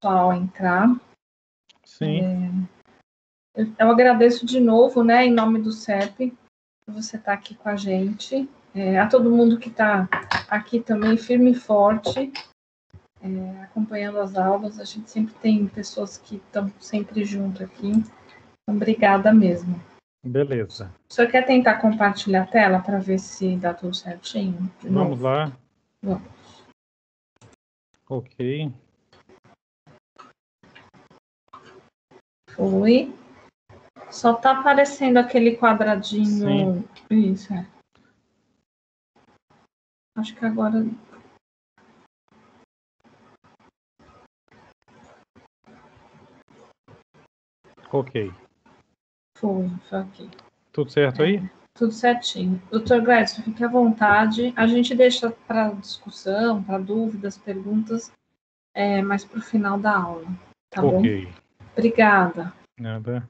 pessoal entrar. Sim. Eu agradeço de novo, né, em nome do CEP, por você estar aqui com a gente. A todo mundo que está aqui também, firme e forte, acompanhando as aulas. A gente sempre tem pessoas que estão sempre junto aqui. Então, obrigada mesmo. Beleza. O senhor quer tentar compartilhar a tela para ver se dá tudo certinho? Vamos lá. Vamos. Ok. Foi. Só está aparecendo aquele quadradinho. Sim. Isso, Acho que agora. Ok. Foi aqui. Tudo certo aí? Tudo certinho. Doutor Gladson, fique à vontade. A gente deixa para discussão, para dúvidas, perguntas, mais para o final da aula. Tá bom? Obrigada. Nada.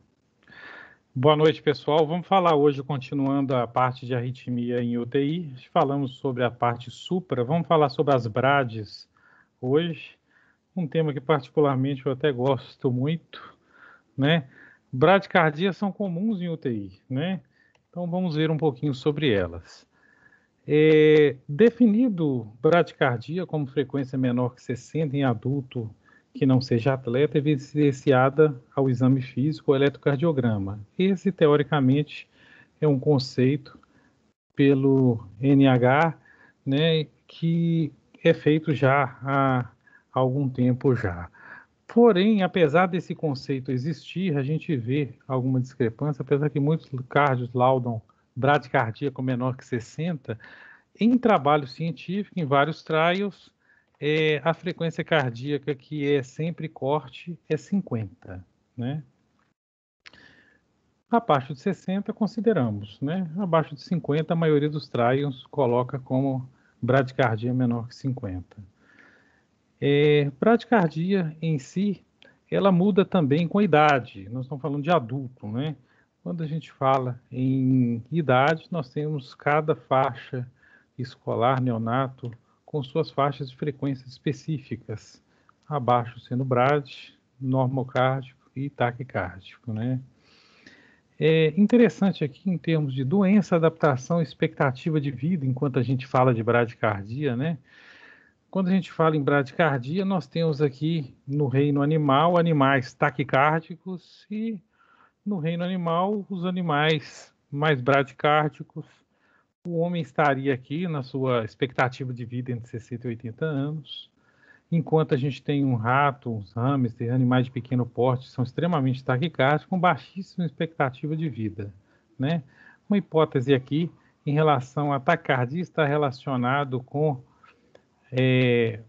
Boa noite, pessoal. Vamos falar hoje, continuando a parte de arritmia em UTI. Falamos sobre a parte supra. Vamos falar sobre as BRADs hoje. Um tema que particularmente eu até gosto muito, né? Bradicardias são comuns em UTI, né? Então vamos ver um pouquinho sobre elas. Definido bradicardia como frequência menor que 60 em adulto que não seja atleta, evidenciada ao exame físico ou eletrocardiograma. Esse, teoricamente, é um conceito pelo NH, né, que é feito já há algum tempo já. Porém, apesar desse conceito existir, a gente vê alguma discrepância, apesar que muitos cardios laudam bradicardia com menor que 60, em trabalho científico, em vários trials, a frequência cardíaca que é sempre corte é 50, né? Abaixo de 60 consideramos, né? Abaixo de 50 a maioria dos trials coloca como bradicardia menor que 50. Bradicardia em si, ela muda também com a idade. Nós estamos falando de adulto, né? Quando a gente fala em idade, nós temos cada faixa escolar, neonato, com suas faixas de frequência específicas. Abaixo sendo brad, normocárdico e taquicárdico, né? É interessante aqui em termos de doença, adaptação, expectativa de vida, enquanto a gente fala de bradicardia, né? Quando a gente fala em bradicardia, nós temos aqui no reino animal, animais taquicárdicos e no reino animal, os animais mais bradicárdicos. O homem estaria aqui na sua expectativa de vida entre 60 e 80 anos, enquanto a gente tem um rato, uns hamster, animais de pequeno porte, são extremamente taquicárdicos, com baixíssima expectativa de vida, né? Uma hipótese aqui em relação à taquicardia está relacionado com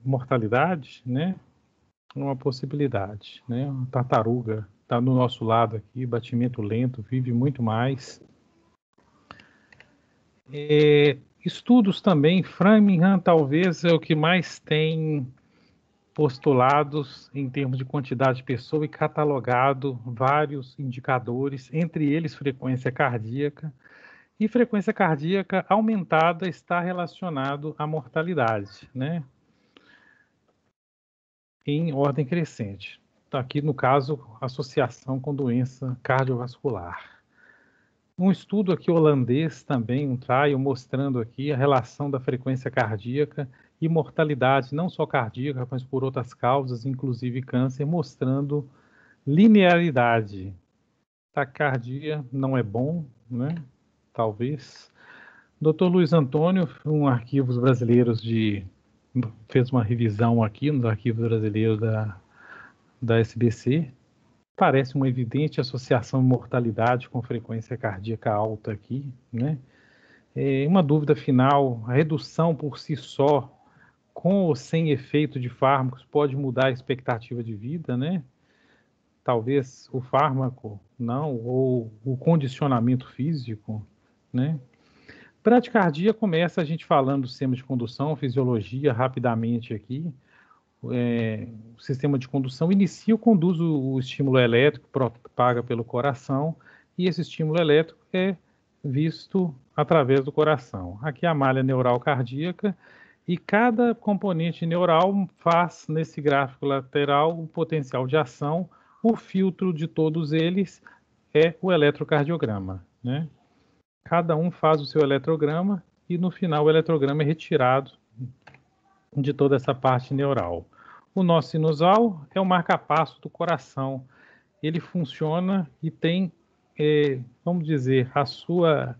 mortalidade, né? Uma possibilidade, né? Uma tartaruga está do nosso lado aqui, batimento lento, vive muito mais. Estudos também, Framingham talvez é o que mais tem postulados em termos de quantidade de pessoa e catalogado vários indicadores, entre eles frequência cardíaca. E frequência cardíaca aumentada está relacionado à mortalidade, né? Em ordem crescente. Tá aqui, no caso, associação com doença cardiovascular. Um estudo aqui holandês também, um trial, mostrando aqui a relação da frequência cardíaca e mortalidade, não só cardíaca, mas por outras causas, inclusive câncer, mostrando linearidade. Taquicardia não é bom, né? Talvez. Dr. Luiz Antônio, arquivos brasileiros fez uma revisão aqui nos arquivos brasileiros da SBC, parece uma evidente associação de mortalidade com frequência cardíaca alta aqui, né? Uma dúvida final, a redução por si só, com ou sem efeito de fármacos, pode mudar a expectativa de vida, né? Talvez o fármaco, não, ou o condicionamento físico, né? Bradicardia começa a gente falando do sistema de condução, fisiologia, rapidamente aqui. O sistema de condução conduz o estímulo elétrico, propaga pelo coração, e esse estímulo elétrico é visto através do coração. Aqui a malha neural cardíaca E cada componente neural faz, nesse gráfico lateral, o potencial de ação. O filtro de todos eles é o eletrocardiograma, né? Cada um faz o seu eletrograma e, no final, o eletrograma é retirado de toda essa parte neural. O nó sinusal é o marca-passo do coração. Ele funciona e tem, vamos dizer, a sua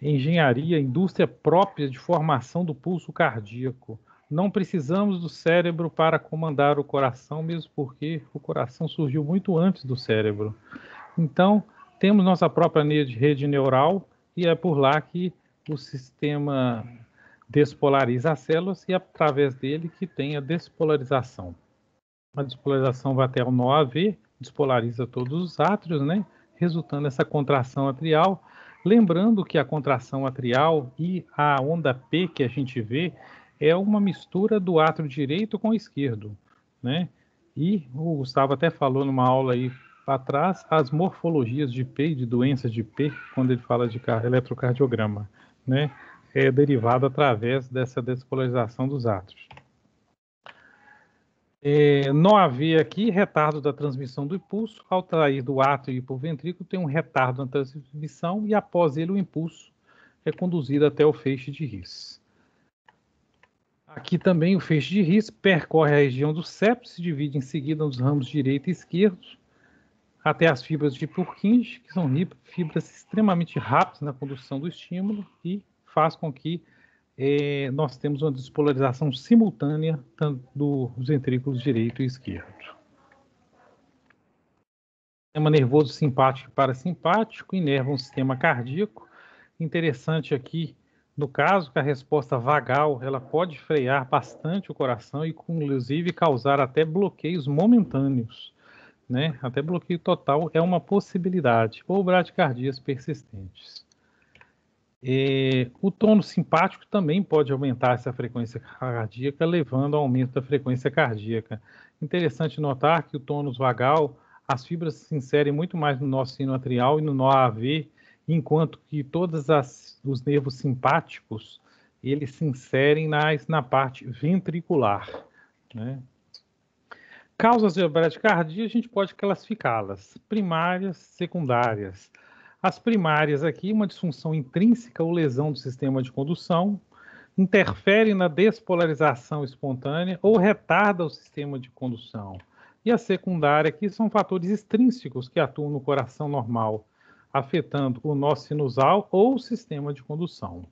engenharia, indústria própria de formação do pulso cardíaco. Não precisamos do cérebro para comandar o coração, mesmo porque o coração surgiu muito antes do cérebro. Então, temos nossa própria rede neural e é por lá que o sistema despolariza as células e, através dele, que tem a despolarização. A despolarização vai até o nó AV, despolariza todos os átrios, né? Resultando nessa contração atrial. Lembrando que a contração atrial e a onda P que a gente vê é uma mistura do átrio direito com o esquerdo, né? E o Gustavo até falou numa aula aí atrás as morfologias de P e de doenças de P, quando ele fala de eletrocardiograma, né? É derivado através dessa despolarização dos átrios. Nó AV aqui, retardo da transmissão do impulso. Ao trair do átrio e por ventrículo, tem um retardo na transmissão e, após ele, o impulso é conduzido até o feixe de His. Aqui também o feixe de His percorre a região do septo, se divide em seguida nos ramos direito e esquerdo, até as fibras de Purkinje, que são fibras extremamente rápidas na condução do estímulo e faz com que nós temos uma despolarização simultânea tanto dos ventrículos direito e esquerdo. Sistema nervoso simpático e parasimpático inervam o sistema cardíaco. Interessante aqui, no caso, que a resposta vagal ela pode frear bastante o coração e, inclusive, causar até bloqueios momentâneos, né? Até bloqueio total é uma possibilidade, ou bradicardias persistentes. O tônus simpático também pode aumentar essa frequência cardíaca, levando ao aumento da frequência cardíaca. Interessante notar que o tônus vagal, as fibras se inserem muito mais no nó sino atrial e no nó AV, enquanto que todos os nervos simpáticos, eles se inserem na parte ventricular, né? Causas de bradicardia, a gente pode classificá-las, primárias, secundárias. As primárias aqui, uma disfunção intrínseca ou lesão do sistema de condução, interfere na despolarização espontânea ou retarda o sistema de condução. E a secundária aqui são fatores extrínsecos que atuam no coração normal, afetando o nó sinusal ou o sistema de condução.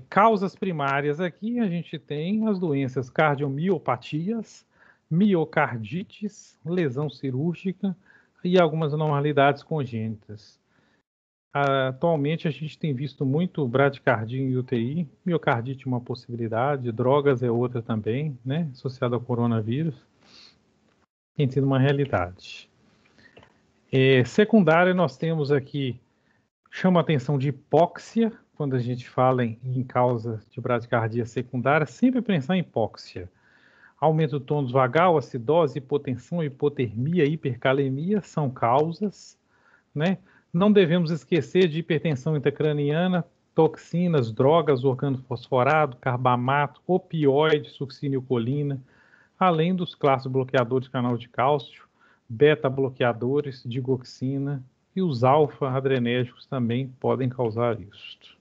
Causas primárias aqui, a gente tem as doenças cardiomiopatias, miocardites, lesão cirúrgica, e algumas anormalidades congênitas. Atualmente, a gente tem visto muito bradicardia em UTI, miocardite é uma possibilidade, drogas é outra também, né, associada ao coronavírus. Tem sido uma realidade. Secundária, nós temos aqui, chama a atenção de hipóxia, quando a gente fala em causa de bradicardia secundária, sempre pensar em hipóxia. Aumento do tônus vagal, acidose, hipotensão, hipotermia, hipercalemia são causas, né? Não devemos esquecer de hipertensão intracraniana, toxinas, drogas, organofosforado, carbamato, opioide, succinilcolina, além dos classes bloqueadores de canal de cálcio, beta-bloqueadores, digoxina e os alfa-adrenérgicos também podem causar isto.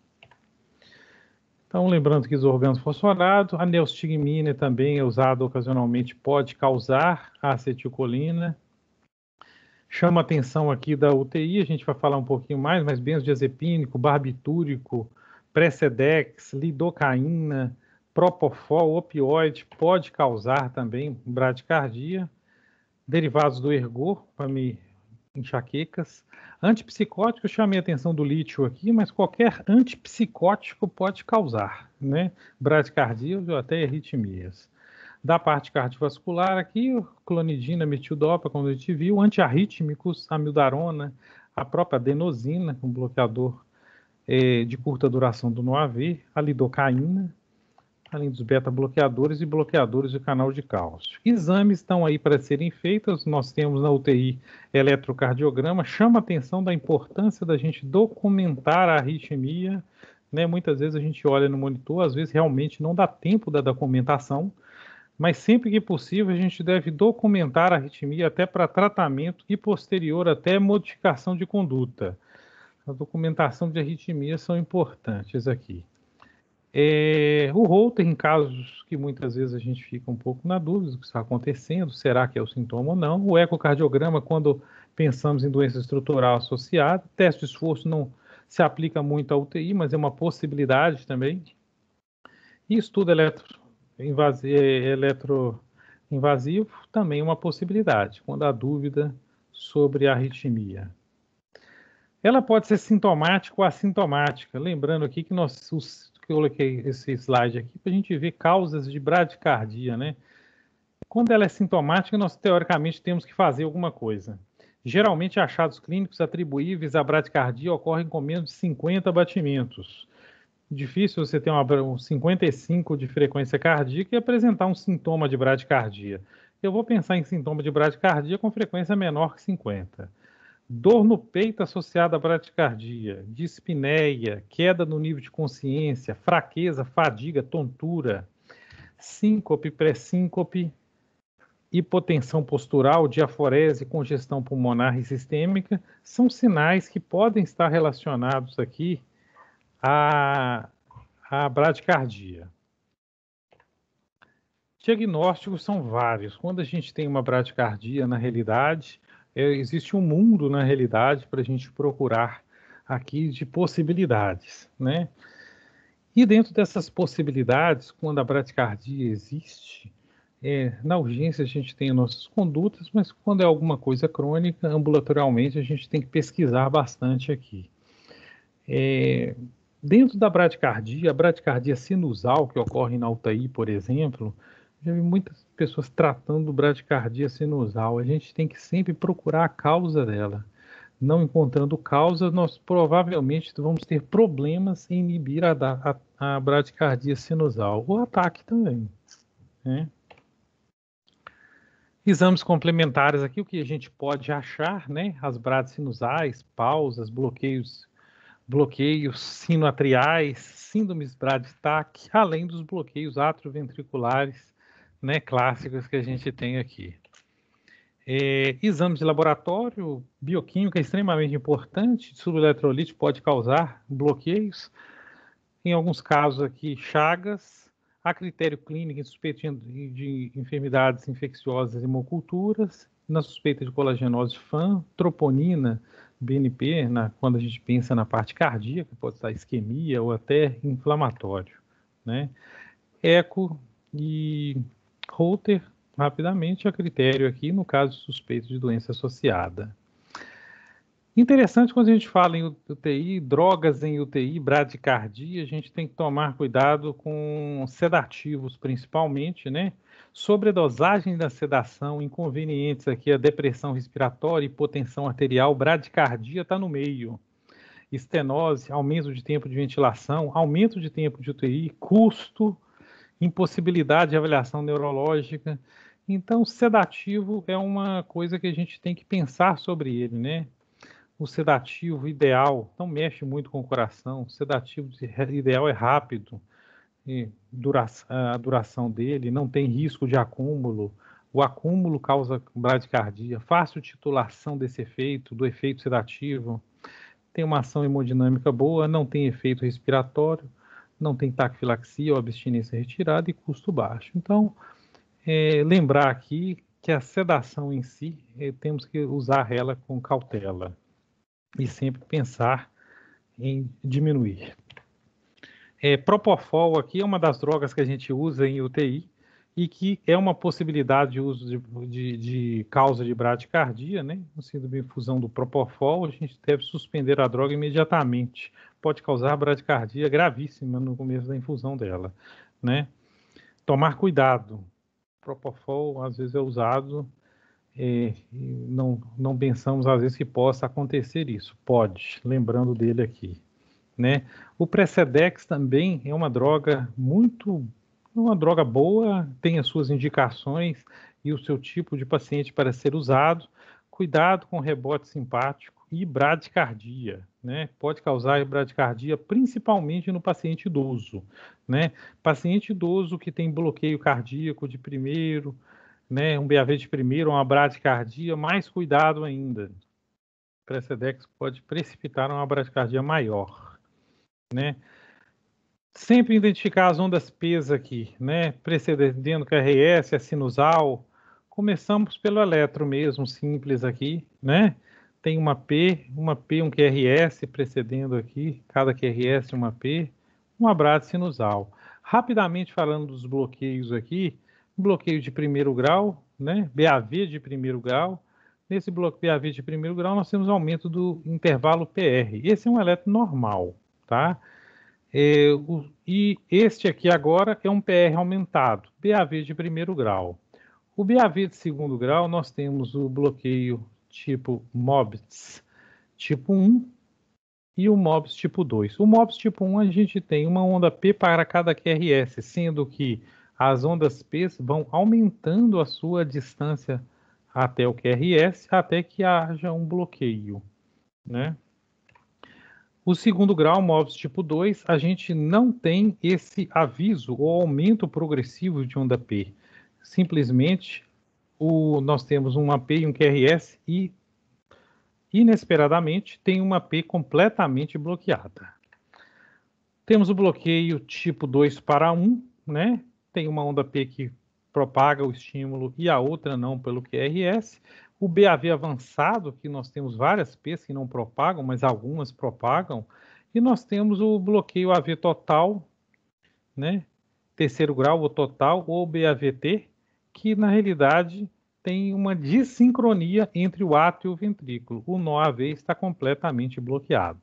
Então, lembrando que os organofosforados, a neostigmina também é usada ocasionalmente, pode causar a acetilcolina. Chama a atenção aqui da UTI, a gente vai falar um pouquinho mais, mas benzodiazepínico, barbitúrico, Precedex, lidocaína, propofol, opioide, pode causar também bradicardia. Derivados do ergot, para enxaquecas. Antipsicótico, eu chamei a atenção do lítio aqui, mas qualquer antipsicótico pode causar, né? Bradicardia ou até arritmias. Da parte cardiovascular aqui, clonidina, metildopa, como a gente viu, antiarrítmicos, amiodarona, a própria adenosina, um bloqueador de curta duração do NOAV, a lidocaína, além dos beta-bloqueadores e bloqueadores de canal de cálcio. Exames estão aí para serem feitos, nós temos na UTI eletrocardiograma, chama a atenção da importância da gente documentar a arritmia né? Muitas vezes a gente olha no monitor, às vezes realmente não dá tempo da documentação, mas sempre que possível a gente deve documentar a arritmia até para tratamento e posterior até modificação de conduta. A documentação de arritmia são importantes aqui. O Holter, em casos que muitas vezes a gente fica um pouco na dúvida do que está acontecendo, será que é o sintoma ou não? O ecocardiograma, quando pensamos em doença estrutural associada, teste de esforço não se aplica muito à UTI, mas é uma possibilidade também. E estudo eletroinvasivo também é uma possibilidade, quando há dúvida sobre a arritmia. Ela pode ser sintomática ou assintomática. Lembrando aqui que que eu coloquei esse slide aqui para a gente ver causas de bradicardia, né? Quando ela é sintomática, nós teoricamente temos que fazer alguma coisa. Geralmente, achados clínicos atribuíveis à bradicardia ocorrem com menos de 50 batimentos. Difícil você ter um 55 de frequência cardíaca e apresentar um sintoma de bradicardia. Eu vou pensar em sintoma de bradicardia com frequência menor que 50. Dor no peito associada à bradicardia, dispneia, queda no nível de consciência, fraqueza, fadiga, tontura, síncope, pré-síncope, hipotensão postural, diaforese, congestão pulmonar e sistêmica, são sinais que podem estar relacionados aqui à bradicardia. Diagnósticos são vários. Quando a gente tem uma bradicardia, na realidade, existe um mundo, na realidade, para a gente procurar aqui de possibilidades, né? E dentro dessas possibilidades, quando a bradicardia existe, na urgência a gente tem as nossas condutas, mas quando é alguma coisa crônica, ambulatorialmente, a gente tem que pesquisar bastante aqui. Dentro da bradicardia, a bradicardia sinusal, que ocorre na UTI, por exemplo, já vi muitas pessoas tratando bradicardia sinusal. A gente tem que sempre procurar a causa dela. Não encontrando causa, nós provavelmente vamos ter problemas em inibir a bradicardia sinusal. O ataque também, né? Exames complementares aqui, o que a gente pode achar, né? As bradisinusais, pausas, bloqueios sinoatriais, síndromes Brad-Tach, além dos bloqueios atrioventriculares, né, clássicos que a gente tem aqui. Exames de laboratório, bioquímica é extremamente importante, subeletrolite pode causar bloqueios, em alguns casos aqui chagas, a critério clínico em suspeita de enfermidades infecciosas e hemoculturas, na suspeita de colagenose FAM, troponina, BNP, quando a gente pensa na parte cardíaca, pode estar isquemia ou até inflamatório, né? Eco e Holter, rapidamente, a critério aqui, no caso suspeito de doença associada. Interessante quando a gente fala em UTI, drogas em UTI, bradicardia, a gente tem que tomar cuidado com sedativos, principalmente, né? Sobredosagem da sedação, inconvenientes aqui, a depressão respiratória, hipotensão arterial, bradicardia está no meio. Estenose, aumento de tempo de ventilação, aumento de tempo de UTI, custo, impossibilidade de avaliação neurológica. Então, sedativo é uma coisa que a gente tem que pensar sobre ele, né? O sedativo ideal não mexe muito com o coração, o sedativo ideal é rápido, a duração dele não tem risco de acúmulo, o acúmulo causa bradicardia, fácil titulação desse efeito, do efeito sedativo, tem uma ação hemodinâmica boa, não tem efeito respiratório, não tem taquifilaxia ou abstinência retirada e custo baixo. Então, lembrar aqui que a sedação em si, temos que usar ela com cautela e sempre pensar em diminuir. Propofol aqui é uma das drogas que a gente usa em UTI e que é uma possibilidade de uso de causa de bradicardia, né? No síndrome de infusão do Propofol, a gente deve suspender a droga imediatamente. Pode causar bradicardia gravíssima no começo da infusão dela, né? Tomar cuidado. Propofol às vezes é usado não pensamos às vezes que possa acontecer isso. Pode, lembrando dele aqui, né? O Precedex também é uma droga boa, tem as suas indicações e o seu tipo de paciente para ser usado. Cuidado com rebote simpático e bradicardia, né? Pode causar bradicardia principalmente no paciente idoso, né? Paciente idoso que tem bloqueio cardíaco de primeiro, né? Um BAV de primeiro, uma bradicardia, mais cuidado ainda. Precedex pode precipitar uma bradicardia maior, né? Sempre identificar as ondas PES aqui, né? Precedendo QRS, a sinusal. Começamos pelo eletro mesmo, simples aqui, né? Tem uma P, um QRS precedendo aqui, cada QRS uma P, uma brad sinusal. Rapidamente falando dos bloqueios aqui, bloqueio de primeiro grau, né? BAV de primeiro grau. Nesse bloqueio BAV de primeiro grau, nós temos aumento do intervalo PR. Esse é um eletro normal, tá? E este aqui agora é um PR aumentado, BAV de primeiro grau. O BAV de segundo grau, nós temos o bloqueio tipo MOBS tipo 1 e o MOBS tipo 2. O MOBS tipo 1 a gente tem uma onda P para cada QRS, sendo que as ondas P vão aumentando a sua distância até o QRS, até que haja um bloqueio, né? O segundo grau, MOBS tipo 2, a gente não tem esse aviso ou aumento progressivo de onda P. Simplesmente, nós temos uma P e um QRS e, inesperadamente, tem uma P completamente bloqueada. Temos o bloqueio tipo 2 para 1, né? Tem uma onda P que propaga o estímulo e a outra não pelo QRS. O BAV avançado, que nós temos várias P's que não propagam, mas algumas propagam. E nós temos o bloqueio AV total, né? Terceiro grau ou total, ou BAVT, que na realidade tem uma dissincronia entre o ato e o ventrículo. O nó AV está completamente bloqueado.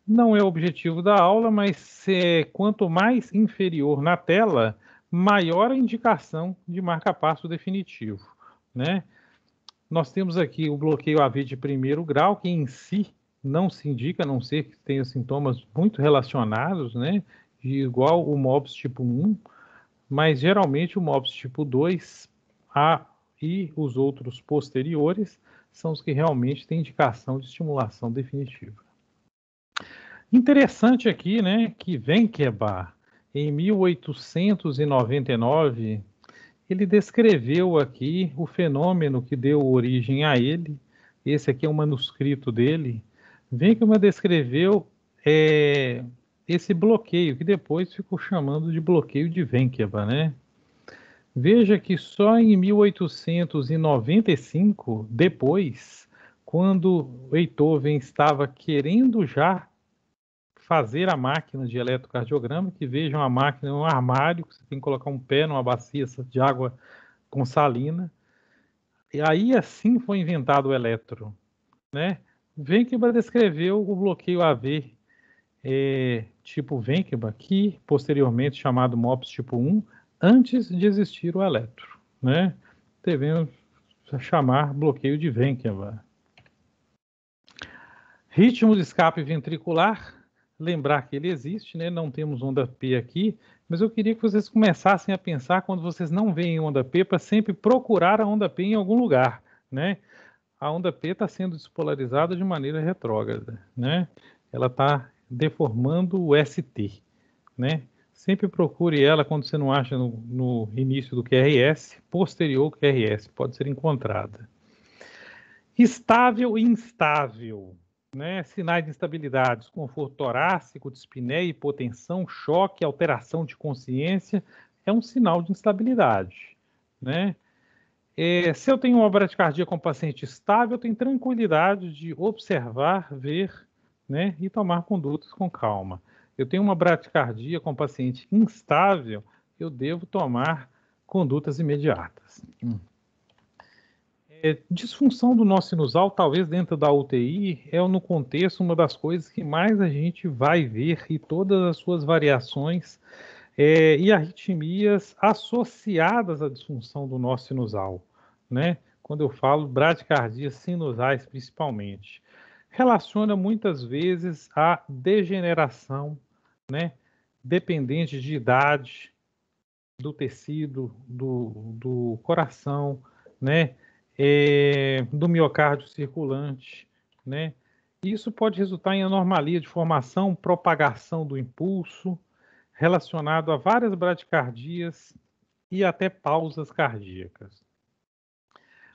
Não é o objetivo da aula, mas quanto mais inferior na tela, maior a indicação de marca-passo definitivo, né? Nós temos aqui o bloqueio AV de primeiro grau, que em si não se indica, a não ser que tenha sintomas muito relacionados, né? Igual o MOBS tipo 1, mas geralmente o MOBS tipo 2 e os outros posteriores são os que realmente têm indicação de estimulação definitiva. Interessante aqui, né, que Wenckebach, em 1899, ele descreveu aqui o fenômeno que deu origem a ele. Esse aqui é um manuscrito dele. Wenckebach descreveu esse bloqueio, que depois ficou chamando de bloqueio de Wenckebach, né? Veja que só em 1895, depois, quando Beethoven estava querendo já fazer a máquina de eletrocardiograma, que vejam a máquina em um armário, que você tem que colocar um pé numa bacia de água com salina. E aí assim foi inventado o eletro, né? Wenckebach descreveu o bloqueio AV tipo Wenckebach, que posteriormente chamado MOPS tipo 1, antes de existir o eletro, né? Devemos chamar bloqueio de Wenckebach. Ritmo de escape ventricular, lembrar que ele existe, né? Não temos onda P aqui, mas eu queria que vocês começassem a pensar, quando vocês não veem onda P, para sempre procurar a onda P em algum lugar, né? A onda P está sendo despolarizada de maneira retrógrada, né? Ela está deformando o ST, né? Sempre procure ela quando você não acha no início do QRS, posterior ao QRS, pode ser encontrada. Estável e instável, né? Sinais de instabilidade, desconforto torácico, dispneia, hipotensão, choque, alteração de consciência, é um sinal de instabilidade, né? Se eu tenho uma bradicardia com paciente estável, eu tenho tranquilidade de observar, ver, né, e tomar condutas com calma. Eu tenho uma bradicardia com paciente instável, eu devo tomar condutas imediatas. Disfunção do nó sinusal, talvez dentro da UTI, é no contexto uma das coisas que mais a gente vai ver, e todas as suas variações e arritmias associadas à disfunção do nó sinusal, né? Quando eu falo bradicardias sinusais principalmente, relaciona muitas vezes a degeneração, né? Dependente de idade do tecido, do coração, né? Do miocárdio circulante, né? Isso pode resultar em anormalia de formação, propagação do impulso, relacionado a várias bradicardias e até pausas cardíacas.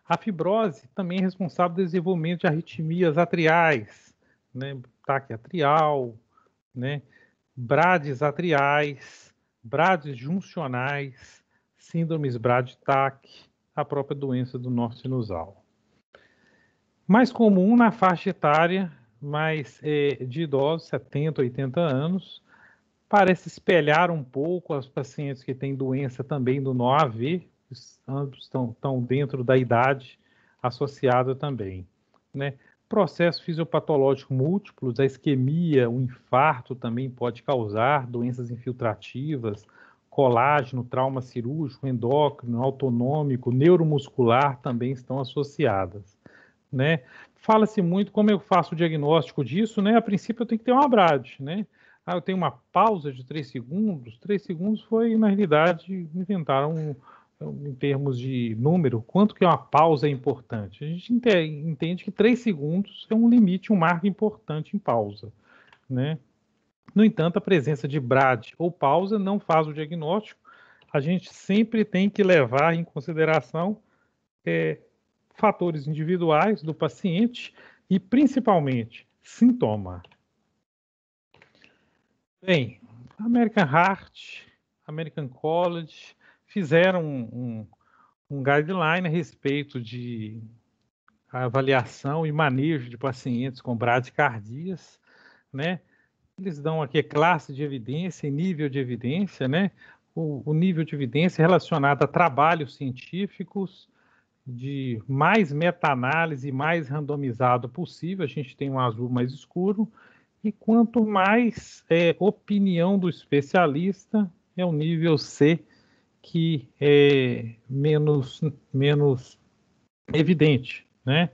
A fibrose também é responsável pelo desenvolvimento de arritmias atriais, né, ataque atrial, né, brades atriais, brades juncionais, síndromes brad-TAC, a própria doença do nó sinusal. Mais comum na faixa etária de idosos, 70, 80 anos, parece espelhar um pouco as pacientes que têm doença também do nó AV, ambos estão dentro da idade associada também, né? Processo fisiopatológico múltiplos, a isquemia, o infarto também pode causar doenças infiltrativas, colágeno, trauma cirúrgico, endócrino, autonômico, neuromuscular também estão associadas, né? Fala-se muito como eu faço o diagnóstico disso, né? A princípio eu tenho que ter uma BRAD, né? Eu tenho uma pausa de 3 segundos. 3 segundos foi, na realidade, inventaram em termos de número, quanto que uma pausa é importante. A gente entende que 3 segundos é um limite, um marco importante em pausa, né? No entanto, a presença de BRAD ou pausa não faz o diagnóstico. A gente sempre tem que levar em consideração fatores individuais do paciente e, principalmente, sintoma. Bem, American Heart, American College fizeram um guideline a respeito de avaliação e manejo de pacientes com bradicardias, né? Eles dão aqui a classe de evidência e nível de evidência, né? O nível de evidência relacionado a trabalhos científicos de mais meta-análise, mais randomizado possível. A gente tem um azul mais escuro. E quanto mais opinião do especialista, é o nível C, que é menos evidente, né?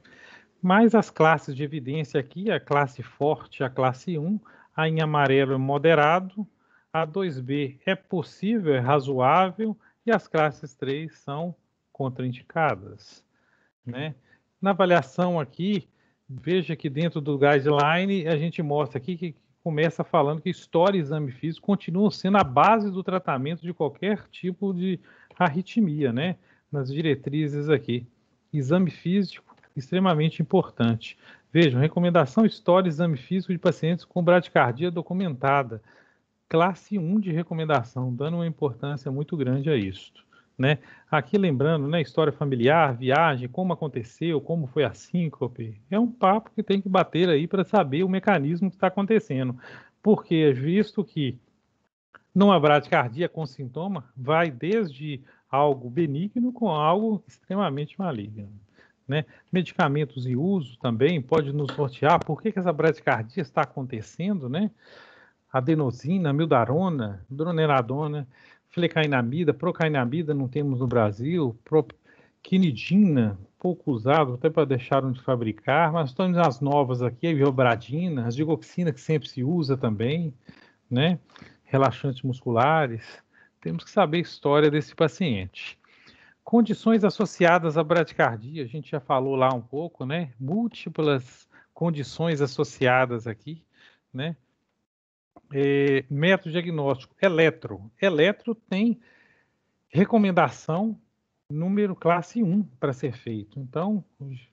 Mas as classes de evidência aqui, a classe forte, a classe 1, a em amarelo é moderado, a 2B é possível, é razoável, e as classes 3 são contraindicadas, né? Na avaliação aqui, veja que dentro do guideline a gente mostra aqui que começa falando que história e exame físico continuam sendo a base do tratamento de qualquer tipo de arritmia, né? Nas diretrizes aqui. Exame físico, extremamente importante. Vejam, recomendação história e exame físico de pacientes com bradicardia documentada. Classe 1 de recomendação, dando uma importância muito grande a isto, né? Aqui lembrando, né, história familiar, viagem, como aconteceu, como foi a síncope, é um papo que tem que bater aí para saber o mecanismo que está acontecendo, porque visto que numa bradicardia com sintoma, vai desde algo benigno com algo extremamente maligno, né? Medicamentos e uso também pode nos nortear por que essa bradicardia está acontecendo, né? Adenosina, mildarona, droneradona, flecainamida, procainamida não temos no Brasil, quinidina, pouco usado, até para deixaram de fabricar, mas temos as novas aqui, a iobradina, as digoxina que sempre se usa também, né? Relaxantes musculares. Temos que saber a história desse paciente. Condições associadas à bradicardia, a gente já falou lá um pouco, né? Múltiplas condições associadas aqui, né? Método diagnóstico, eletro. Eletro tem recomendação número classe 1 para ser feito. Então,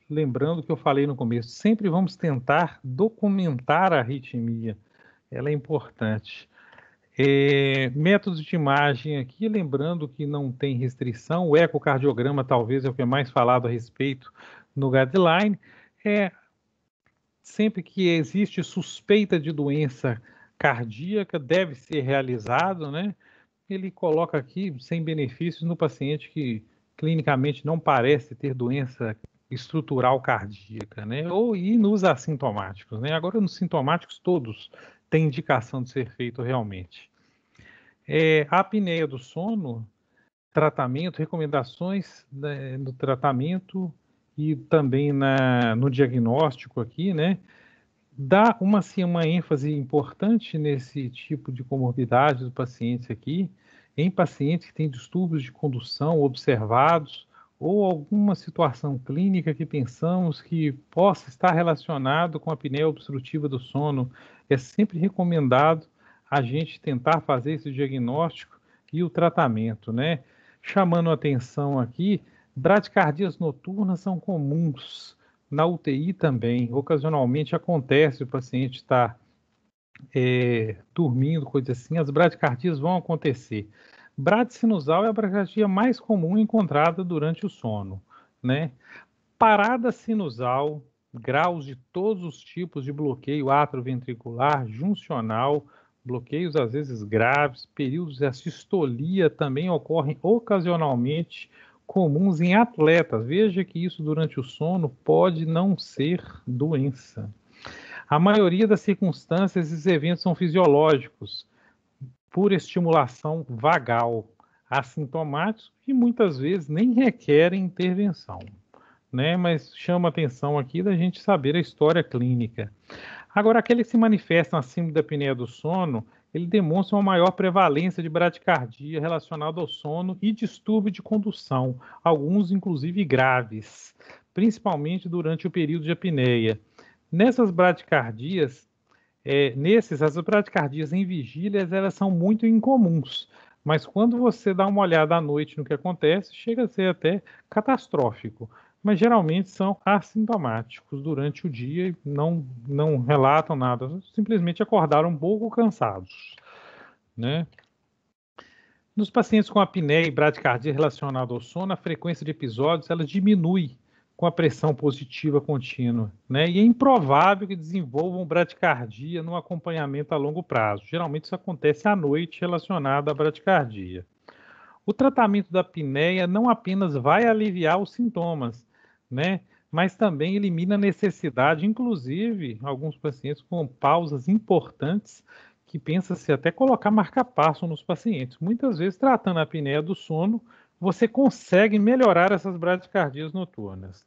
lembrando que eu falei no começo, sempre vamos tentar documentar a arritmia. Ela é importante. Métodos de imagem aqui, lembrando que não tem restrição, o ecocardiograma talvez é o que é mais falado a respeito no guideline. Sempre que existe suspeita de doença cardíaca, deve ser realizado, né? Ele coloca aqui sem benefícios no paciente que clinicamente não parece ter doença estrutural cardíaca, né? E nos assintomáticos, né? Agora, nos sintomáticos, todos têm indicação de ser feito realmente. A apneia do sono, tratamento, recomendações, né, no tratamento e também no diagnóstico aqui, né? Dá uma ênfase importante nesse tipo de comorbidade dos pacientes aqui, em pacientes que têm distúrbios de condução observados ou alguma situação clínica que pensamos que possa estar relacionado com a apneia obstrutiva do sono, é sempre recomendado a gente tentar fazer esse diagnóstico e o tratamento, né? Chamando a atenção aqui, bradicardias noturnas são comuns, na UTI também. Ocasionalmente acontece o paciente estar dormindo, coisa assim, as bradicardias vão acontecer. Bradicinusal é a bradicardia mais comum encontrada durante o sono, né? Parada sinusal, graus de todos os tipos de bloqueio atrioventricular, juncional, bloqueios às vezes graves, períodos de assistolia também ocorrem ocasionalmente, comuns em atletas. Veja que isso durante o sono pode não ser doença. A maioria das circunstâncias, esses eventos são fisiológicos, por estimulação vagal, assintomáticos e muitas vezes nem requerem intervenção, né? Mas chama a atenção aqui da gente saber a história clínica. Agora, aqueles que se manifestam acima da apneia do sono, ele demonstra uma maior prevalência de bradicardia relacionada ao sono e distúrbio de condução, alguns inclusive graves, principalmente durante o período de apneia. Nessas bradicardias, as bradicardias em vigílias, elas são muito incomuns, mas quando você dá uma olhada à noite no que acontece, chega a ser até catastrófico, mas geralmente são assintomáticos durante o dia e não relatam nada, simplesmente acordaram um pouco cansados, né? Nos pacientes com apneia e bradicardia relacionada ao sono, a frequência de episódios ela diminui com a pressão positiva contínua, né? E é improvável que desenvolvam bradicardia no acompanhamento a longo prazo. Geralmente isso acontece à noite relacionado à bradicardia. O tratamento da apneia não apenas vai aliviar os sintomas, né? Mas também elimina a necessidade, inclusive, alguns pacientes com pausas importantes, que pensa-se até colocar marca-passo nos pacientes. Muitas vezes, tratando a apneia do sono, você consegue melhorar essas bradicardias noturnas.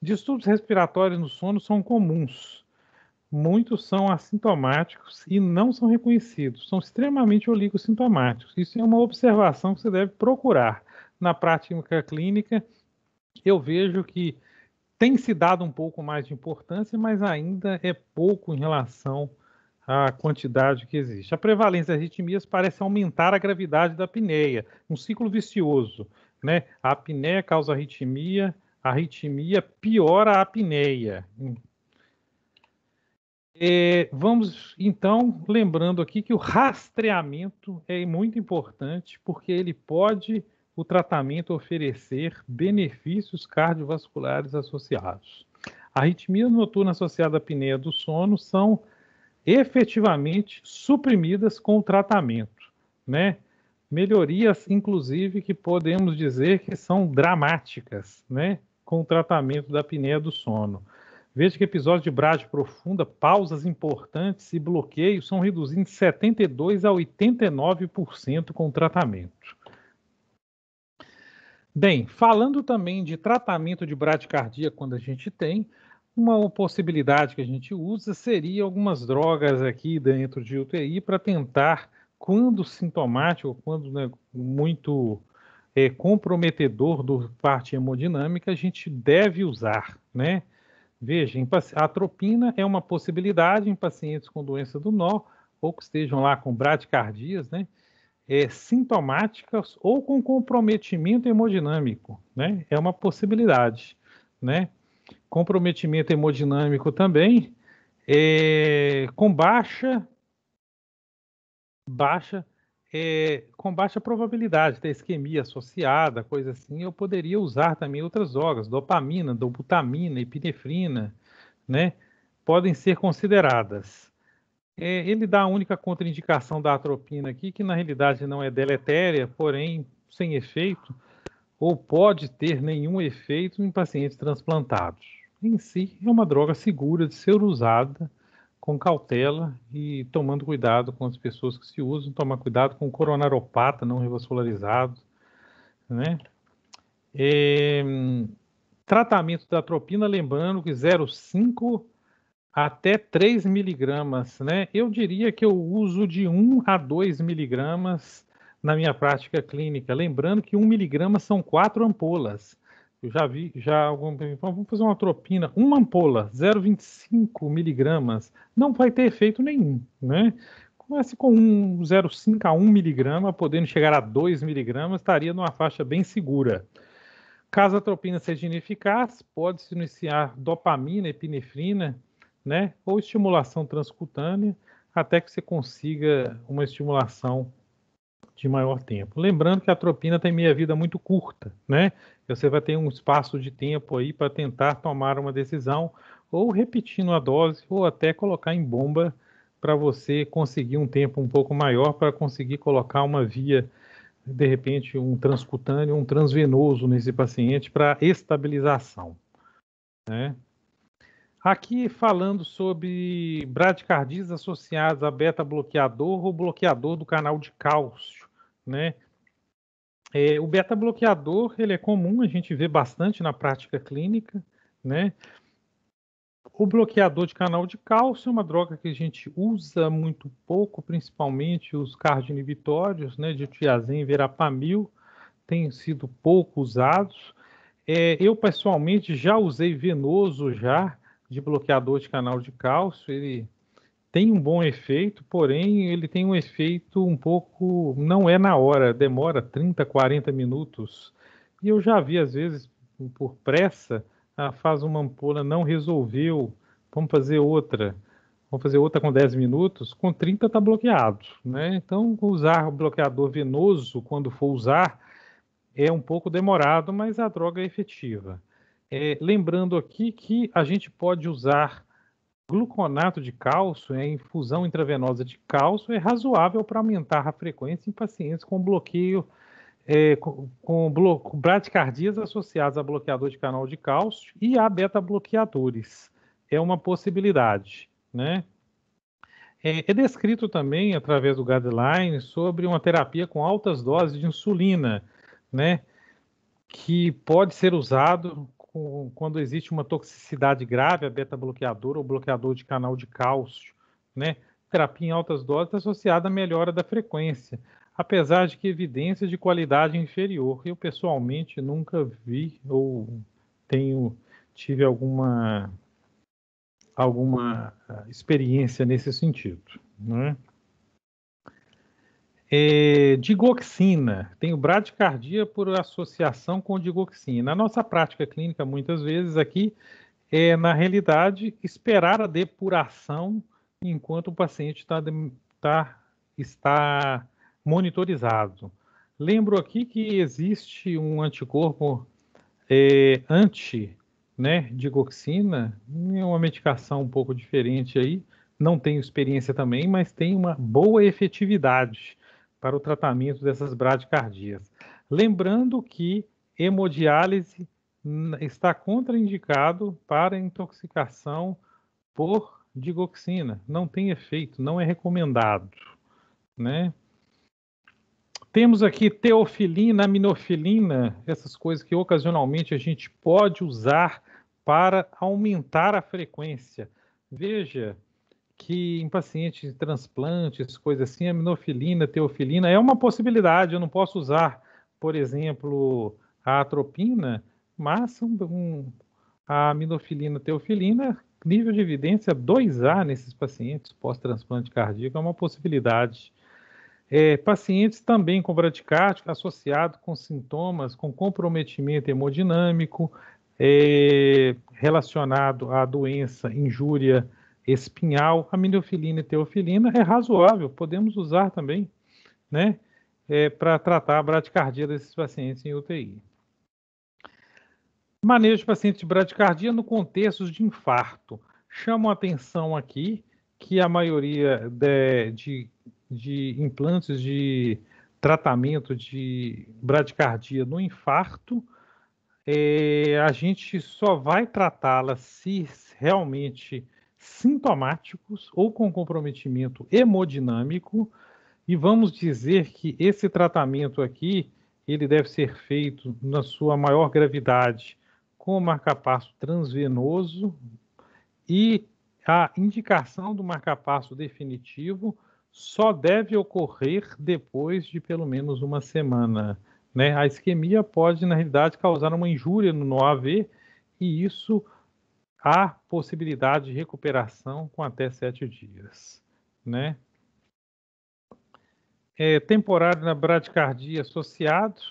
Distúrbios respiratórios no sono são comuns. Muitos são assintomáticos e não são reconhecidos. São extremamente oligossintomáticos. Isso é uma observação que você deve procurar. Na prática clínica, eu vejo que tem se dado um pouco mais de importância, mas ainda é pouco em relação à quantidade que existe. A prevalência das arritmias parece aumentar a gravidade da apneia, um ciclo vicioso, né? A apneia causa arritmia, a arritmia piora a apneia. Vamos, então, lembrando aqui que o rastreamento é muito importante, porque o tratamento oferecer benefícios cardiovasculares associados. A arritmia noturna associada à apneia do sono são efetivamente suprimidas com o tratamento, né? Melhorias, inclusive, que podemos dizer que são dramáticas, né? Com o tratamento da apneia do sono. Veja que episódios de brade profunda, pausas importantes e bloqueios são reduzidos de 72% a 89% com o tratamento. Bem, falando também de tratamento de bradicardia quando a gente tem, uma possibilidade que a gente usa seria algumas drogas aqui dentro de UTI para tentar, quando sintomático, quando, né, muito comprometedor do parte hemodinâmica, a gente deve usar, né? Veja, a atropina é uma possibilidade em pacientes com doença do nó ou que estejam lá com bradicardias, né? Sintomáticas ou com comprometimento hemodinâmico, né? É uma possibilidade, né? Comprometimento hemodinâmico também, com baixa probabilidade da isquemia associada, coisa assim, eu poderia usar também outras drogas, dopamina, dobutamina, epinefrina, né? Podem ser consideradas. Ele dá a única contraindicação da atropina aqui, que na realidade não é deletéria, porém sem efeito, ou pode ter nenhum efeito em pacientes transplantados. Em si, é uma droga segura de ser usada com cautela e tomando cuidado com as pessoas que se usam, tomar cuidado com o coronaropata não revascularizado, né? Tratamento da atropina, lembrando que 0,5 até 3 miligramas, né? Eu diria que eu uso de 1 a 2 miligramas na minha prática clínica, lembrando que 1 miligrama são 4 ampolas. Eu já vi, vamos fazer uma atropina, uma ampola, 0,25 miligramas, não vai ter efeito nenhum, né? Comece com 0,5 a 1 miligrama, podendo chegar a 2 miligramas, estaria numa faixa bem segura. Caso a atropina seja ineficaz, pode-se iniciar dopamina, epinefrina, né? Ou estimulação transcutânea, até que você consiga uma estimulação de maior tempo. Lembrando que a atropina tem meia-vida muito curta, né? Você vai ter um espaço de tempo aí para tentar tomar uma decisão, ou repetindo a dose, ou até colocar em bomba para você conseguir um tempo um pouco maior para conseguir colocar uma via, de repente, um transcutâneo, um transvenoso nesse paciente para estabilização, né? Aqui falando sobre bradicardias associadas a beta-bloqueador ou bloqueador do canal de cálcio, né? O beta-bloqueador, ele é comum, a gente vê bastante na prática clínica, né? O bloqueador de canal de cálcio é uma droga que a gente usa muito pouco, principalmente os cardioinibitórios, né? Diltiazem e verapamil, têm sido pouco usados. Eu, pessoalmente, já usei venoso já, de bloqueador de canal de cálcio, ele tem um bom efeito, porém ele tem um efeito um pouco, não é na hora, demora 30, 40 minutos. E eu já vi, às vezes, por pressa, faz uma ampola, não resolveu, vamos fazer outra. Vamos fazer outra com 10 minutos, com 30 está bloqueado, né? Então, usar o bloqueador venoso, quando for usar, é um pouco demorado, mas a droga é efetiva. Lembrando aqui que a gente pode usar gluconato de cálcio, infusão intravenosa de cálcio, é razoável para aumentar a frequência em pacientes com bloqueio, com bradicardias associadas a bloqueador de canal de cálcio e a beta-bloqueadores. É uma possibilidade, né? É descrito também, através do guideline, sobre uma terapia com altas doses de insulina, né? Que pode ser usado quando existe uma toxicidade grave a beta-bloqueador ou bloqueador de canal de cálcio, né? Terapia em altas doses associada à melhora da frequência, apesar de que evidências de qualidade inferior. Eu, pessoalmente, nunca vi ou tive alguma experiência nesse sentido, né? Digoxina, tem o bradicardia por associação com digoxina. Na nossa prática clínica, muitas vezes aqui, na realidade, esperar a depuração enquanto o paciente está monitorizado. Lembro aqui que existe um anticorpo né, digoxina, é uma medicação um pouco diferente aí, não tenho experiência também, mas tem uma boa efetividade para o tratamento dessas bradicardias. Lembrando que hemodiálise está contraindicado para intoxicação por digoxina, não tem efeito, não é recomendado, né? Temos aqui teofilina, aminofilina, essas coisas que ocasionalmente a gente pode usar para aumentar a frequência. Veja que em pacientes de transplantes, coisas assim, aminofilina, teofilina é uma possibilidade. Eu não posso usar, por exemplo, a atropina, mas a aminofilina, teofilina, nível de evidência 2A nesses pacientes pós-transplante cardíaco é uma possibilidade. Pacientes também com bradicárdia associado com sintomas, com comprometimento hemodinâmico, relacionado à doença injúria espinhal, aminofilina e teofilina é razoável, podemos usar também, né, para tratar a bradicardia desses pacientes em UTI. Manejo de pacientes de bradicardia no contexto de infarto. Chamo a atenção aqui que a maioria de implantes de tratamento de bradicardia no infarto, a gente só vai tratá-las se realmente sintomáticos ou com comprometimento hemodinâmico, e vamos dizer que esse tratamento aqui, ele deve ser feito na sua maior gravidade com marcapasso transvenoso, e a indicação do marcapasso definitivo só deve ocorrer depois de pelo menos uma semana, né? A isquemia pode, na realidade, causar uma injúria no AV, e isso há possibilidade de recuperação com até 7 dias, né? Temporário na bradicardia associado,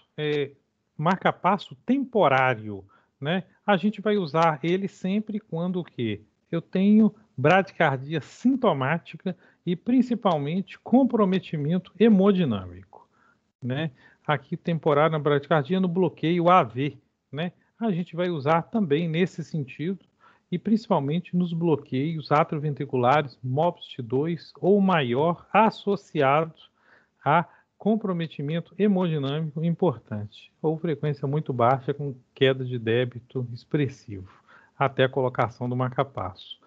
marca-passo temporário, né? A gente vai usar ele sempre quando o quê? Eu tenho bradicardia sintomática e principalmente comprometimento hemodinâmico, né? Aqui temporário na bradicardia no bloqueio AV, né? A gente vai usar também nesse sentido e principalmente nos bloqueios atrioventriculares MOPST 2 ou maior associados a comprometimento hemodinâmico importante, ou frequência muito baixa com queda de débito expressivo, até a colocação do marca-passo.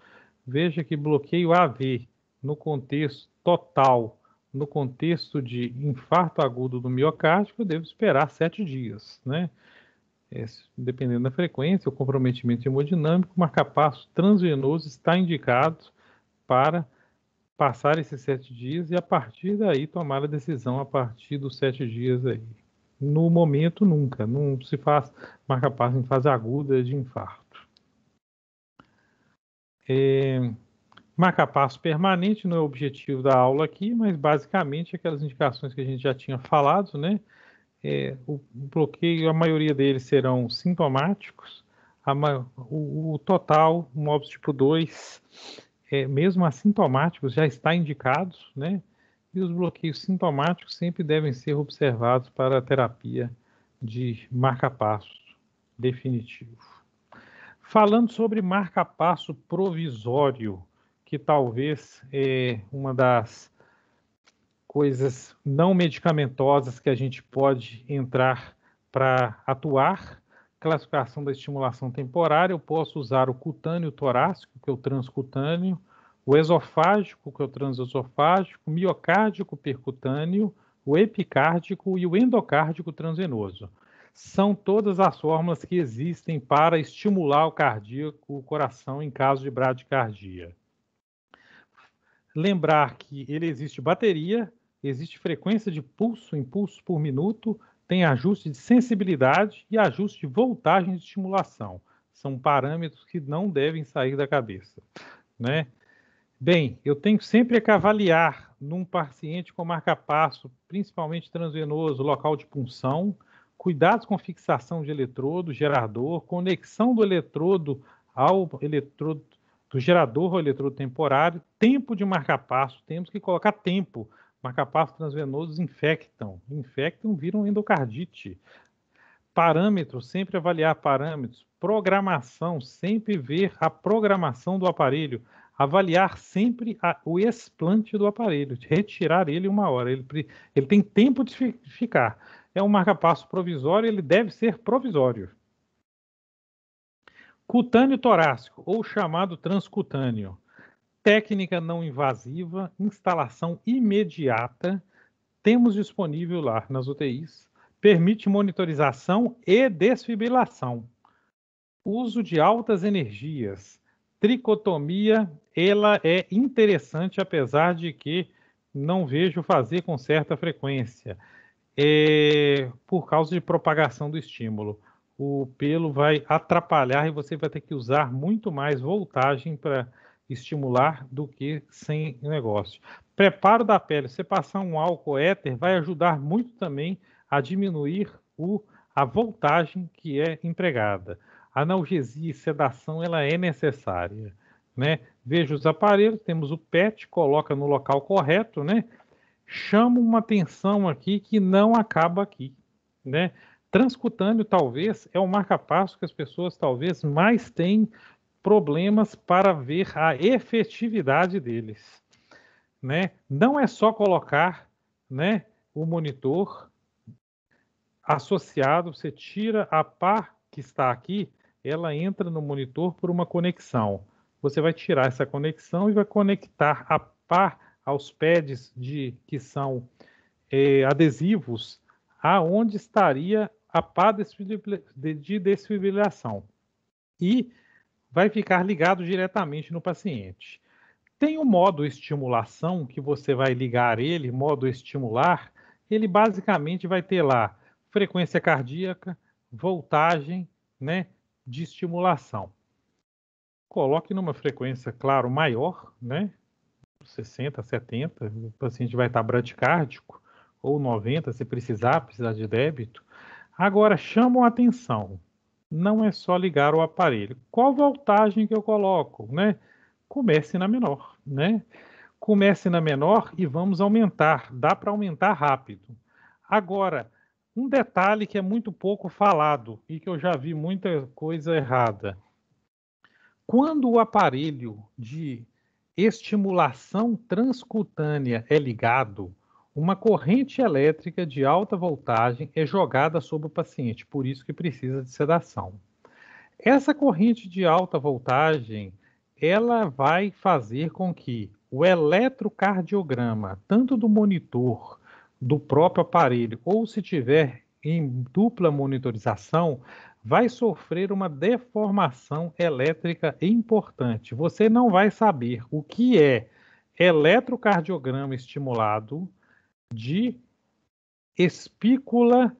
Veja que bloqueio AV no contexto total, no contexto de infarto agudo do miocárdio, eu devo esperar 7 dias, né? Dependendo da frequência, o comprometimento hemodinâmico, o marca-passo transvenoso está indicado para passar esses 7 dias e a partir daí tomar a decisão a partir dos 7 dias aí. No momento, nunca. Não se faz marca-passo em fase aguda de infarto. Marca-passo permanente não é o objetivo da aula aqui, mas basicamente aquelas indicações que a gente já tinha falado, né? O bloqueio, a maioria deles serão sintomáticos. O total, o MOPS tipo 2, mesmo assintomáticos, já está indicado, né? E os bloqueios sintomáticos sempre devem ser observados para a terapia de marca-passo definitivo. Falando sobre marca-passo provisório, que talvez é uma das coisas não medicamentosas que a gente pode entrar para atuar. Classificação da estimulação temporária, eu posso usar o cutâneo torácico, que é o transcutâneo, o esofágico, que é o transesofágico, o miocárdico percutâneo, o epicárdico e o endocárdico transvenoso. São todas as fórmulas que existem para estimular o cardíaco, o coração, em caso de bradicardia. Lembrar que ele existe bateria, existe frequência de pulso, impulsos por minuto, tem ajuste de sensibilidade e ajuste de voltagem de estimulação. São parâmetros que não devem sair da cabeça, né? Bem, eu tenho sempre que avaliar num paciente com marca-passo, principalmente transvenoso, local de punção, cuidados com fixação de eletrodo, gerador, conexão do eletrodo ao eletrodo, do gerador ao eletrodo temporário, tempo de marca-passo, temos que colocar tempo. Marca-passo transvenosos infectam, viram endocardite. Parâmetros, sempre avaliar parâmetros. Programação, sempre ver a programação do aparelho. Avaliar sempre o explante do aparelho, retirar ele 1 hora. Ele tem tempo de ficar. É um marca-passo provisório, ele deve ser provisório. Cutâneo torácico, ou chamado transcutâneo. Técnica não invasiva, instalação imediata. Temos disponível lá nas UTIs. Permite monitorização e desfibrilação. Uso de altas energias. Tricotomia, ela é interessante, apesar de que não vejo fazer com certa frequência. Por causa de propagação do estímulo. O pelo vai atrapalhar e você vai ter que usar muito mais voltagem para estimular do que sem negócio. Preparo da pele. Você passar um álcool éter vai ajudar muito também a diminuir a voltagem que é empregada. Analgesia e sedação, ela é necessária, né? Veja os aparelhos, temos o PET, coloca no local correto, né? Chama uma atenção aqui que não acaba aqui, né? Transcutâneo, talvez, é o marca-passo que as pessoas talvez mais têm problemas para ver a efetividade deles, né? Não é só colocar, né, o monitor associado, você tira a pá que está aqui, ela entra no monitor por uma conexão. Você vai tirar essa conexão e vai conectar a pá aos pads que são adesivos, aonde estaria a pá de desfibrilação. E vai ficar ligado diretamente no paciente. Tem o modo estimulação, que você vai ligar ele, modo estimular, ele basicamente vai ter lá frequência cardíaca, voltagem, né, de estimulação. Coloque numa frequência, claro, maior, né, 60, 70, o paciente vai estar bradicárdico, ou 90, se precisar de débito. Agora, chamam a atenção, não é só ligar o aparelho. Qual voltagem que eu coloco, né? Comece na menor, né? Comece na menor e vamos aumentar, dá para aumentar rápido. Agora, um detalhe que é muito pouco falado e que eu já vi muita coisa errada. Quando o aparelho de estimulação transcutânea é ligado, uma corrente elétrica de alta voltagem é jogada sobre o paciente, por isso que precisa de sedação. Essa corrente de alta voltagem, ela vai fazer com que o eletrocardiograma, tanto do monitor, do próprio aparelho, ou se tiver em dupla monitorização, vai sofrer uma deformação elétrica importante. Você não vai saber o que é eletrocardiograma estimulado de espícula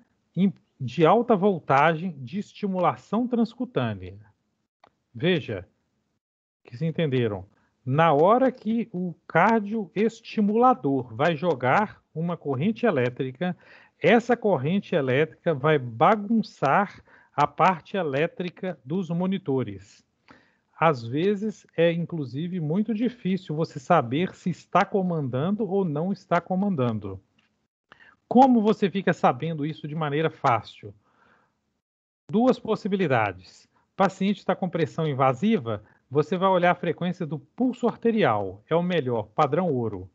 de alta voltagem de estimulação transcutânea. Veja, que se entenderam. Na hora que o cardioestimulador vai jogar uma corrente elétrica, essa corrente elétrica vai bagunçar a parte elétrica dos monitores. Às vezes é, inclusive, muito difícil você saber se está comandando ou não está comandando. Como você fica sabendo isso de maneira fácil? Duas possibilidades. O paciente está com pressão invasiva, você vai olhar a frequência do pulso arterial, é o melhor, padrão ouro.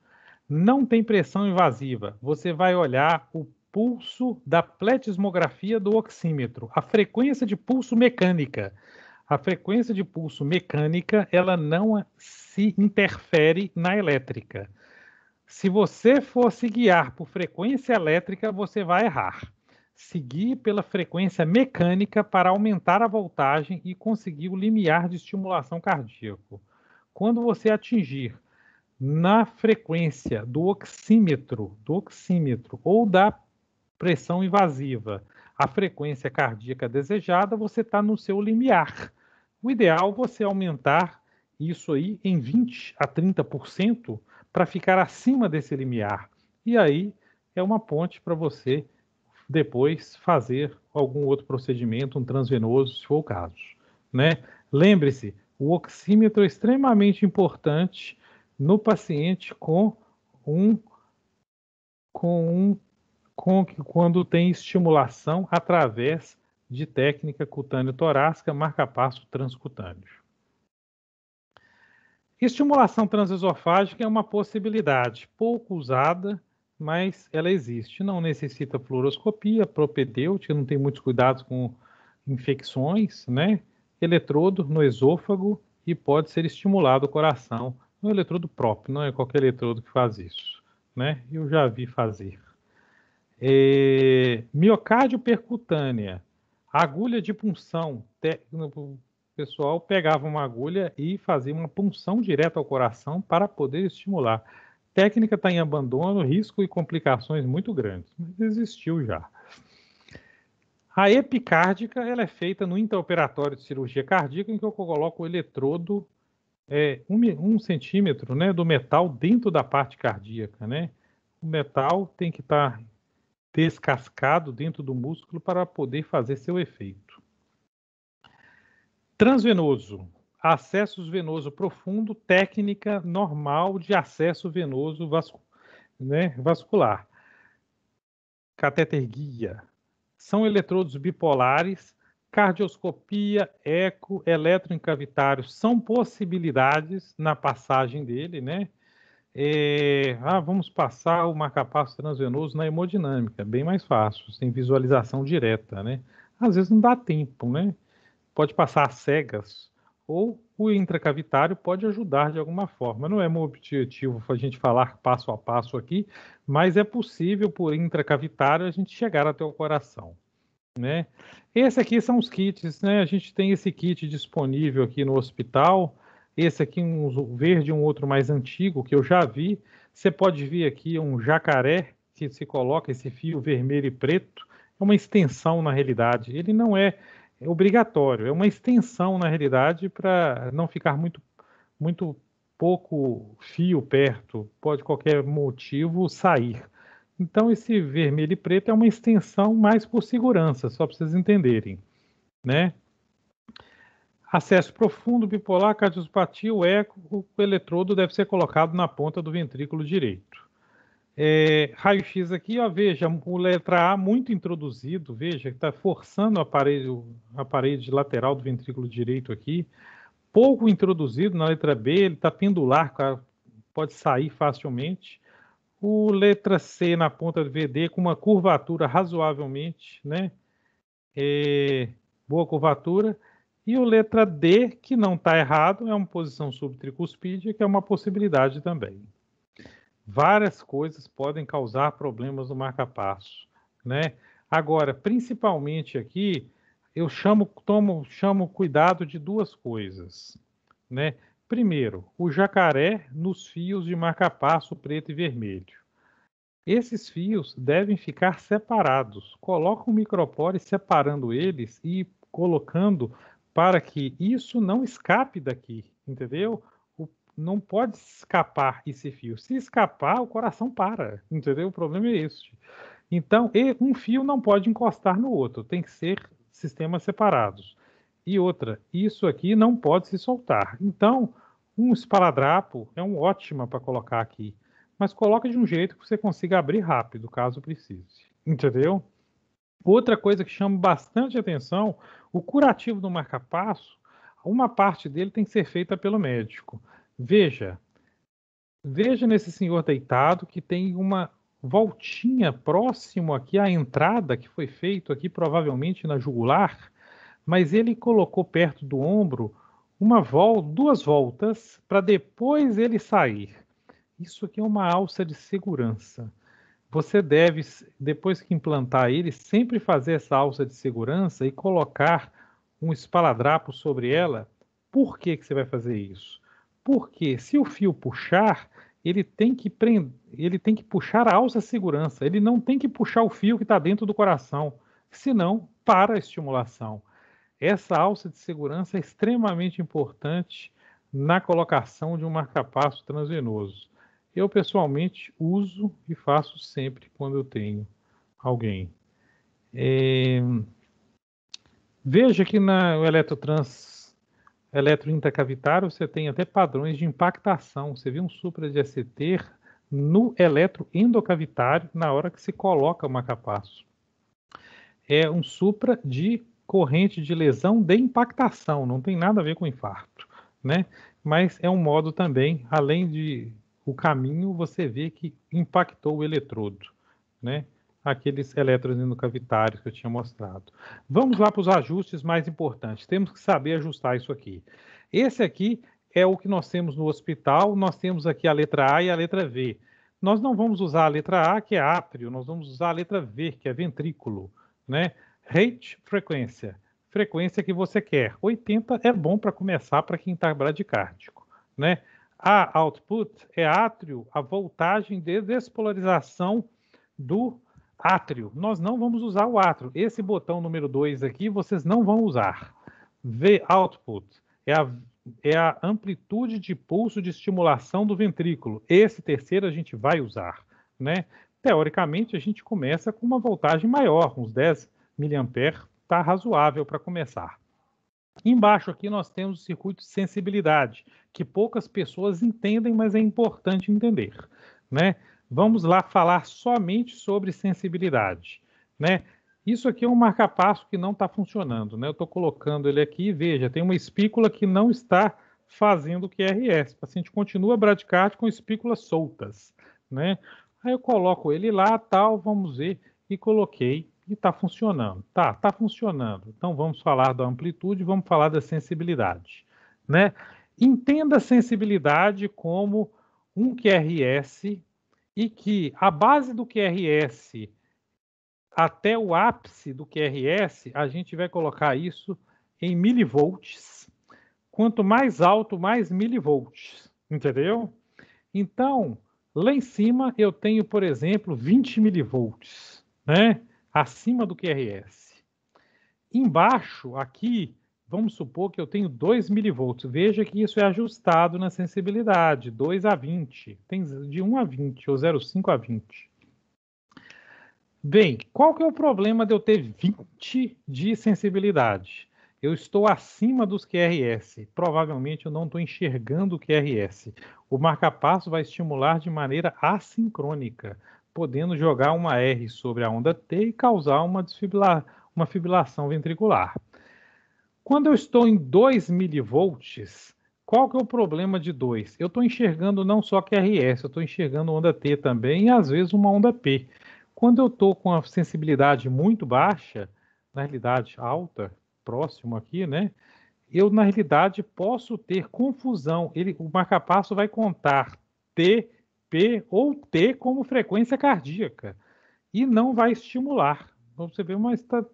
Não tem pressão invasiva, você vai olhar o pulso da pletismografia do oxímetro, a frequência de pulso mecânica. A frequência de pulso mecânica, ela não se interfere na elétrica. Se você for se guiar por frequência elétrica, você vai errar. Seguir pela frequência mecânica para aumentar a voltagem e conseguir o limiar de estimulação cardíaca. Quando você atingir na frequência do oxímetro ou da pressão invasiva a frequência cardíaca desejada, você está no seu limiar. O ideal é você aumentar isso aí em 20% a 30% para ficar acima desse limiar. E aí é uma ponte para você depois fazer algum outro procedimento, um transvenoso, se for o caso, né? Lembre-se, o oxímetro é extremamente importante no paciente quando tem estimulação através de técnica cutâneo-torácica, marca-passo transcutâneo. Estimulação transesofágica é uma possibilidade pouco usada, mas ela existe. Não necessita fluoroscopia, propedêutica, não tem muitos cuidados com infecções, né? Eletrodo no esôfago e pode ser estimulado o coração no eletrodo próprio, não é qualquer eletrodo que faz isso, né? Eu já vi fazer. Miocárdio percutânea, agulha de punção. O pessoal pegava uma agulha e fazia uma punção direta ao coração para poder estimular. Técnica está em abandono, risco e complicações muito grandes, mas existiu já. A epicárdica ela é feita no intraoperatório de cirurgia cardíaca, em que eu coloco o eletrodo 1 centímetro, né, do metal dentro da parte cardíaca, né? O metal tem que estar descascado dentro do músculo para poder fazer seu efeito. Transvenoso, acesso venoso profundo, técnica normal de acesso venoso vascular. Catéter guia. São eletrodos bipolares, cardioscopia, eco, eletroencavitário, são possibilidades na passagem dele, né? Vamos passar o marca-passo transvenoso na hemodinâmica, bem mais fácil, sem visualização direta, né? Às vezes não dá tempo, né? Pode passar às cegas, ou o intracavitário pode ajudar de alguma forma. Não é meu objetivo a gente falar passo a passo aqui, mas é possível, por intracavitário, a gente chegar até o coração, né? Esse aqui são os kits, né? A gente tem esse kit disponível aqui no hospital. Esse aqui, um verde e um outro mais antigo, que eu já vi. Você pode ver aqui um jacaré, que se coloca esse fio vermelho e preto. é uma extensão na realidade. Ele não é obrigatório, é uma extensão na realidade para não ficar muito pouco fio perto, pode qualquer motivo sair. Então esse vermelho e preto é uma extensão mais por segurança, só para vocês entenderem, né? Acesso profundo, bipolar, cardiopatia, o eco, o eletrodo deve ser colocado na ponta do ventrículo direito. Raio-X aqui, ó, veja, o letra A muito introduzido, veja, que está forçando a parede lateral do ventrículo direito aqui, pouco introduzido na letra B, ele está pendular, pode sair facilmente. O letra C na ponta do VD com uma curvatura razoavelmente, né? Boa curvatura. E o letra D, que não está errado, é uma posição subtricuspídea, que é uma possibilidade também. Várias coisas podem causar problemas no marca-passo, né? Agora, principalmente aqui, eu chamo cuidado de duas coisas, né? Primeiro, o jacaré nos fios de marca-passo preto e vermelho. Esses fios devem ficar separados. Coloca um micropore separando eles e colocando para que isso não escape daqui, entendeu? Não pode escapar esse fio. Se escapar, o coração para, entendeu? O problema é esse. Então, um fio não pode encostar no outro, tem que ser sistemas separados. E outra, isso aqui não pode se soltar. Então, um esparadrapo é um ótimo para colocar aqui, mas coloca de um jeito que você consiga abrir rápido, caso precise. Entendeu? Outra coisa que chama bastante atenção, o curativo do marca-passo, uma parte dele tem que ser feita pelo médico. Veja nesse senhor deitado que tem uma voltinha próximo aqui à entrada que foi feito aqui provavelmente na jugular, mas ele colocou perto do ombro duas voltas para depois ele sair. Isso aqui é uma alça de segurança. Você deve, depois que implantar ele, sempre fazer essa alça de segurança e colocar um esparadrapo sobre ela. Por que você vai fazer isso? Porque se o fio puxar, ele tem que puxar a alça de segurança. Ele não tem que puxar o fio que está dentro do coração, senão para a estimulação. Essa alça de segurança é extremamente importante na colocação de um marca-passo transvenoso. Eu, pessoalmente, uso e faço sempre quando eu tenho alguém. Veja que no eletrointracavitário você tem até padrões de impactação. Você vê um supra de ECT no eletroendocavitário na hora que se coloca o marca-passo. É um supra de corrente de lesão de impactação, não tem nada a ver com infarto, né? Mas é um modo também, além de o caminho, você vê que impactou o eletrodo, né? Aqueles eletroendocavitários que eu tinha mostrado. Vamos lá para os ajustes mais importantes. Temos que saber ajustar isso aqui. Esse aqui é o que nós temos no hospital. Nós temos aqui a letra A e a letra V. Nós não vamos usar a letra A, que é átrio, nós vamos usar a letra V, que é ventrículo, né? Rate, frequência que você quer. 80 é bom para começar para quem está bradicárdico, né? A output é átrio, a voltagem de despolarização do átrio. Nós não vamos usar o átrio. Esse botão número 2 aqui, vocês não vão usar. V output é a amplitude de pulso de estimulação do ventrículo. Esse terceiro a gente vai usar, né? Teoricamente, a gente começa com uma voltagem maior, uns 10 mA, está razoável para começar. Embaixo aqui nós temos o circuito de sensibilidade, que poucas pessoas entendem, mas é importante entender, né? Vamos lá falar somente sobre sensibilidade, né? Isso aqui é um marca-passo que não está funcionando, né? Eu estou colocando ele aqui, veja, tem uma espícula que não está fazendo QRS. O paciente continua bradicárdio com espículas soltas, né? Aí eu coloco ele lá, tal, vamos ver, e coloquei. E está funcionando. Tá funcionando. Então vamos falar da amplitude, vamos falar da sensibilidade, né? Entenda a sensibilidade como um QRS e que a base do QRS até o ápice do QRS, a gente vai colocar isso em milivolts. Quanto mais alto, mais milivolts, entendeu? Então, lá em cima eu tenho, por exemplo, 20 milivolts, né? acima do QRS. Embaixo, aqui, vamos supor que eu tenho 2 milivolts. Veja que isso é ajustado na sensibilidade, 2 a 20. Tem de 1 a 20, ou 0,5 a 20. Bem, qual que é o problema de eu ter 20 de sensibilidade? Eu estou acima dos QRS. Provavelmente eu não estou enxergando o QRS. O marca-passo vai estimular de maneira assincrônica, podendo jogar uma R sobre a onda T e causar uma fibrilação ventricular. Quando eu estou em 2 milivolts, qual que é o problema de 2? Eu estou enxergando não só QRS, eu estou enxergando onda T também e às vezes uma onda P. Quando eu estou com a sensibilidade muito baixa, na realidade alta, próximo aqui, né? Eu, na realidade, posso ter confusão. O marca-passo vai contar T, P ou T como frequência cardíaca e não vai estimular. Você vê,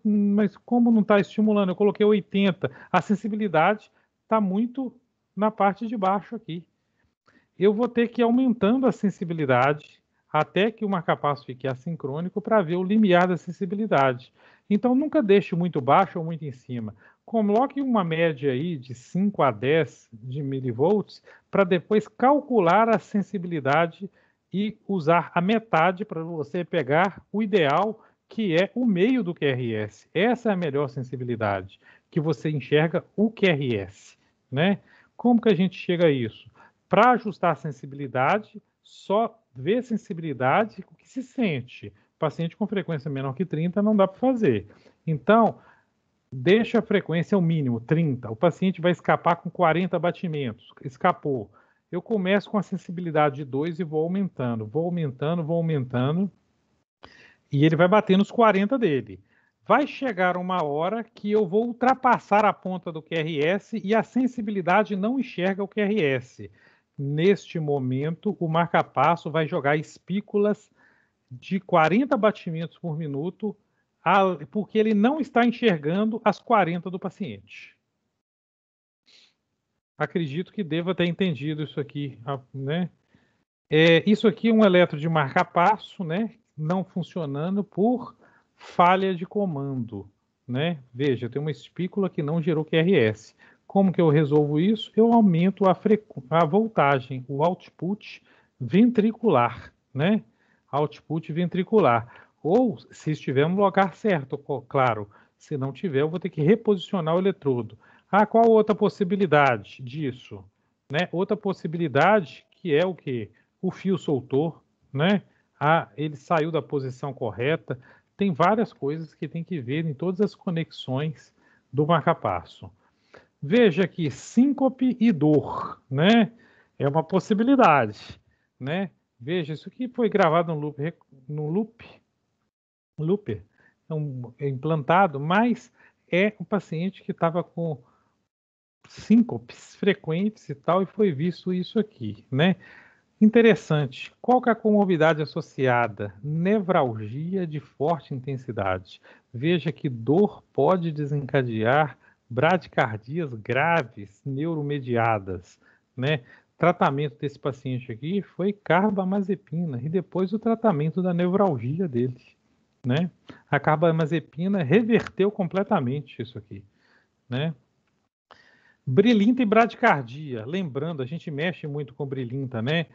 mas como não está estimulando? Eu coloquei 80. A sensibilidade está muito na parte de baixo aqui. Eu vou ter que ir aumentando a sensibilidade até que o marca-passo fique assincrônico para ver o limiar da sensibilidade. Então, nunca deixe muito baixo ou muito em cima. Coloque uma média aí de 5 a 10 de milivolts para depois calcular a sensibilidade e usar a metade para você pegar o ideal, que é o meio do QRS. Essa é a melhor sensibilidade, que você enxerga o QRS, né? Como que a gente chega a isso? Para ajustar a sensibilidade, só ver sensibilidade o que se sente. Paciente com frequência menor que 30 não dá para fazer. Então, deixa a frequência ao mínimo, 30. O paciente vai escapar com 40 batimentos. Escapou. Eu começo com a sensibilidade de 2 e vou aumentando. Vou aumentando. E ele vai bater nos 40 dele. Vai chegar uma hora que eu vou ultrapassar a ponta do QRS e a sensibilidade não enxerga o QRS. Neste momento, o marca-passo vai jogar espículas de 40 batimentos por minuto, porque ele não está enxergando as 40 do paciente. Acredito que deva ter entendido isso aqui, né? Isso aqui é um eletro de marca-passo, né? Não funcionando por falha de comando, né? Veja, tem uma espícula que não gerou QRS. Como que eu resolvo isso? Eu aumento a voltagem, o output ventricular, né? Output ventricular. Ou, se estiver no lugar certo, claro. Se não tiver, eu vou ter que reposicionar o eletrodo. Qual outra possibilidade disso? Né? Outra possibilidade que é o quê? O fio soltou, né? Ele saiu da posição correta. Tem várias coisas que tem que ver em todas as conexões do marca-passo. Veja aqui, síncope e dor, né? É uma possibilidade, né? Veja, isso aqui foi gravado no looper, implantado, mas é um paciente que estava com síncopes frequentes e tal, e foi visto isso aqui, né? Interessante. Qual que é a comorbidade associada? Nevralgia de forte intensidade. Veja que dor pode desencadear bradicardias graves, neuromediadas, né? Tratamento desse paciente aqui foi carbamazepina e depois o tratamento da nevralgia dele, né? A carbamazepina reverteu completamente isso aqui, né? Brilinta e bradicardia. Lembrando, a gente mexe muito com brilinta, né?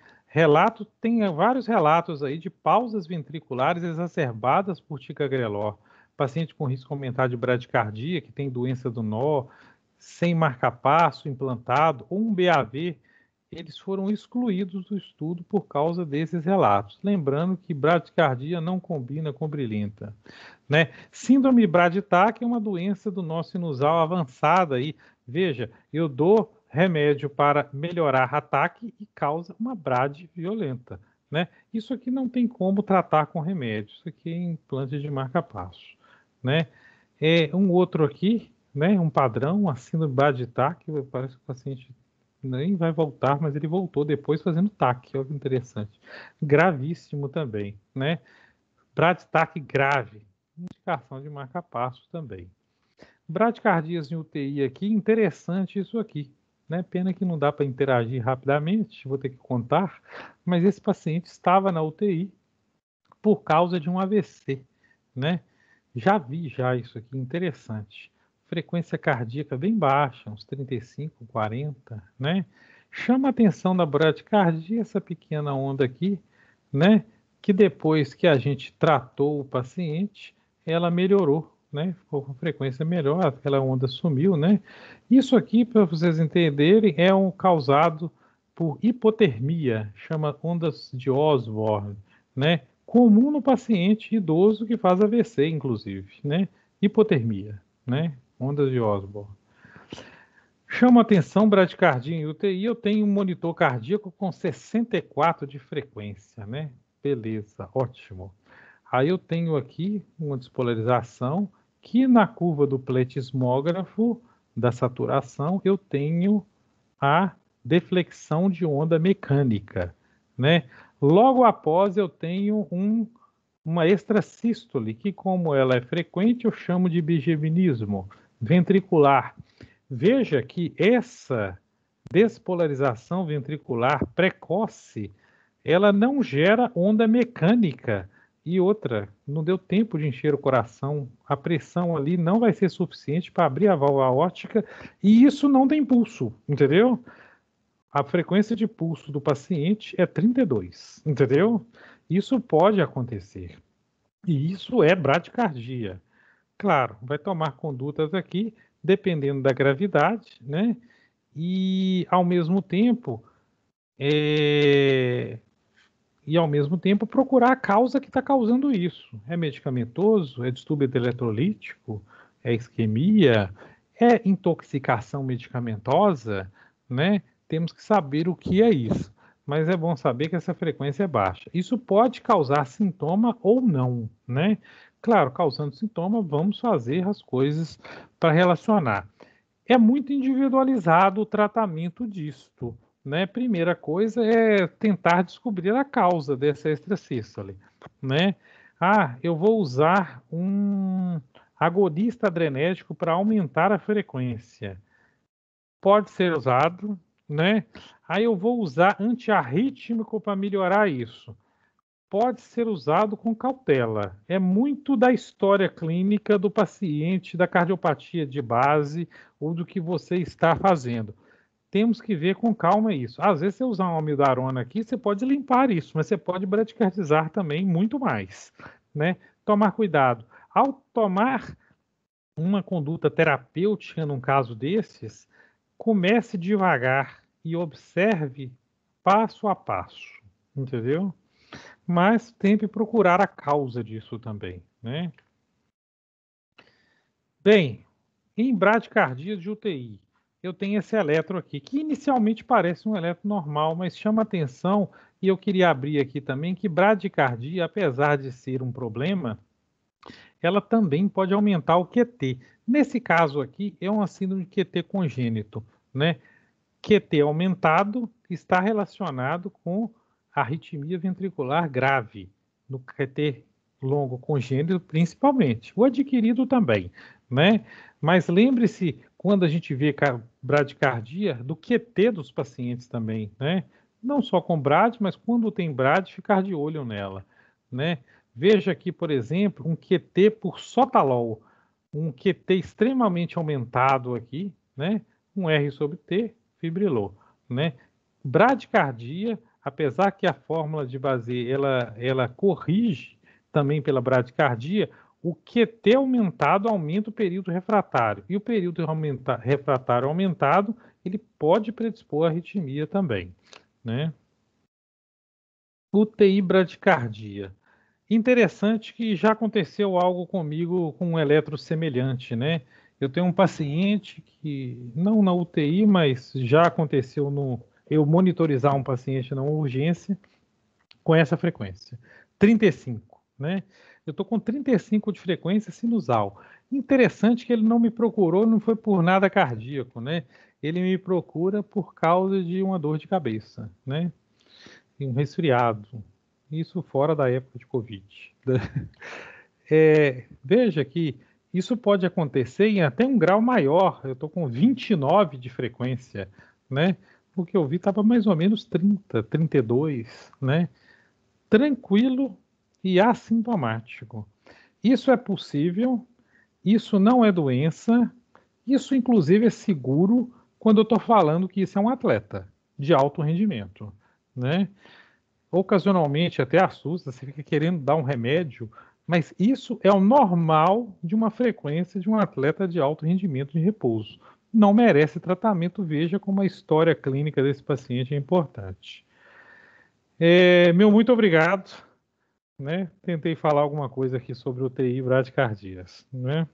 Tem vários relatos aí de pausas ventriculares exacerbadas por ticagrelor. Paciente com risco aumentado de bradicardia, que tem doença do nó, sem marca-passo implantado, ou um BAV, eles foram excluídos do estudo por causa desses relatos. Lembrando que bradicardia não combina com brilinta, né? Síndrome Brady-Tach é uma doença do nó sinusal avançada aí. Veja, eu dou remédio para melhorar ataque e causa uma brade violenta, né? Isso aqui não tem como tratar com remédio. Isso aqui é implante de marca-passo, né? Um outro aqui, né? Um padrão, a síndrome Brady-Tach, parece que o paciente nem vai voltar, mas ele voltou depois fazendo TAC, olha que interessante. Gravíssimo também, né? Brady-Tach grave, indicação de marca-passo também. Bradicardias em UTI aqui, interessante isso aqui, né? Pena que não dá para interagir rapidamente, vou ter que contar, mas esse paciente estava na UTI por causa de um AVC, né? Já vi isso aqui, interessante. Frequência cardíaca bem baixa, uns 35, 40, né? Chama a atenção da bradicardia, essa pequena onda aqui, né? Que depois que a gente tratou o paciente, ela melhorou, né? Ficou com frequência melhor, aquela onda sumiu, né? Isso aqui, para vocês entenderem, é um causado por hipotermia, chama ondas de Osborne, né? Comum no paciente idoso que faz AVC, inclusive, né? Hipotermia, né? Ondas de Osborne. Chama atenção, bradicardia em UTI, eu tenho um monitor cardíaco com 64 de frequência, né? Beleza, ótimo. Aí eu tenho aqui uma despolarização que na curva do pletismógrafo da saturação eu tenho a deflexão de onda mecânica, né? Logo após eu tenho uma extrasístole, que como ela é frequente, eu chamo de bigevinismo ventricular. Veja que essa despolarização ventricular precoce, ela não gera onda mecânica. E outra, não deu tempo de encher o coração, a pressão ali não vai ser suficiente para abrir a válvula aórtica, e isso não tem pulso, entendeu? A frequência de pulso do paciente é 32, entendeu? Isso pode acontecer. E isso é bradicardia. Claro, vai tomar condutas aqui, dependendo da gravidade, né? E ao mesmo tempo, procurar a causa que está causando isso. É medicamentoso? É distúrbio eletrolítico? É isquemia? É intoxicação medicamentosa? Né? Temos que saber o que é isso. Mas é bom saber que essa frequência é baixa. Isso pode causar sintoma ou não, né? Claro, causando sintoma, vamos fazer as coisas para relacionar. É muito individualizado o tratamento disto, né? Primeira coisa é tentar descobrir a causa dessa extrasístole, né? Eu vou usar um agonista adrenérgico para aumentar a frequência. Pode ser usado, né? Aí eu vou usar antiarrítmico para melhorar isso. Pode ser usado com cautela. É muito da história clínica do paciente, da cardiopatia de base ou do que você está fazendo. Temos que ver com calma isso. Às vezes, você usar uma amiodarona aqui, você pode limpar isso, mas você pode bradicardizar também muito mais, né? Tomar cuidado. Ao tomar uma conduta terapêutica num caso desses, comece devagar e observe passo a passo, entendeu? Mas tente procurar a causa disso também, né? Bem, em bradicardia de UTI, eu tenho esse eletro aqui, que inicialmente parece um eletro normal, mas chama atenção, e eu queria abrir aqui também, que bradicardia, apesar de ser um problema, ela também pode aumentar o QT. Nesse caso aqui, é uma síndrome de QT congênito, né? QT aumentado está relacionado com arritmia ventricular grave, no QT longo congênito principalmente, o adquirido também, né? Mas lembre-se, quando a gente vê bradicardia, do QT dos pacientes também, né? Não só com brad, mas quando tem brad, ficar de olho nela, né? Veja aqui, por exemplo, um QT por sotalol, um QT extremamente aumentado aqui, né? Um R sobre T, fibrilou, né? Bradicardia, apesar que a fórmula de Basset ela corrige também pela bradicardia, o QT aumentado aumenta o período refratário. E o período refratário aumentado, ele pode predispor à arritmia também, né? UTI bradicardia. Interessante que já aconteceu algo comigo com um eletro semelhante, né? Eu tenho um paciente que, não na UTI, mas já aconteceu eu monitorizar um paciente na urgência com essa frequência, 35, né? Eu estou com 35 de frequência sinusal. Interessante que ele não me procurou, não foi por nada cardíaco, né? Ele me procura por causa de uma dor de cabeça, né? Um resfriado. Isso fora da época de Covid. Veja que isso pode acontecer em até um grau maior. Eu estou com 29 de frequência, né? O que eu vi estava mais ou menos 30, 32, né? Tranquilo e assintomático. Isso é possível, isso não é doença, isso inclusive é seguro quando eu estou falando que isso é um atleta de alto rendimento, né? Ocasionalmente até assusta, você fica querendo dar um remédio, mas isso é o normal de uma frequência de um atleta de alto rendimento de repouso. Não merece tratamento, veja como a história clínica desse paciente é importante. Meu muito obrigado, né? Tentei falar alguma coisa aqui sobre UTI e bradicardias, né?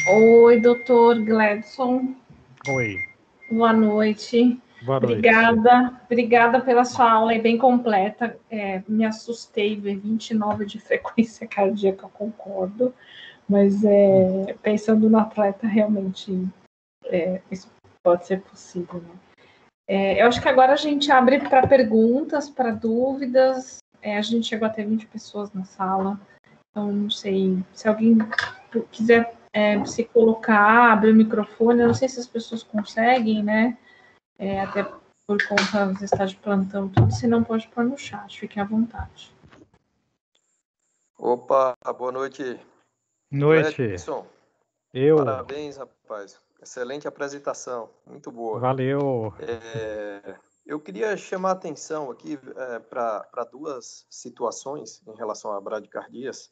Oi, doutor Gladson. Oi. Boa noite. Boa noite. Obrigada pela sua aula, é bem completa. Me assustei ver 29 de frequência cardíaca, concordo, mas pensando no atleta, realmente isso pode ser possível, né? Eu acho que agora a gente abre para perguntas, para dúvidas. A gente chegou a ter 20 pessoas na sala, então não sei se alguém quiser se colocar, abrir o microfone. Eu não sei se as pessoas conseguem, né? Até por conta dos estar de plantão, tudo, se não pode pôr no chat, fique à vontade. Opa, boa noite. Noite. Gladson, Eu. parabéns, rapaz. Excelente apresentação, muito boa. Valeu. Eu queria chamar a atenção aqui para duas situações em relação a bradicardias.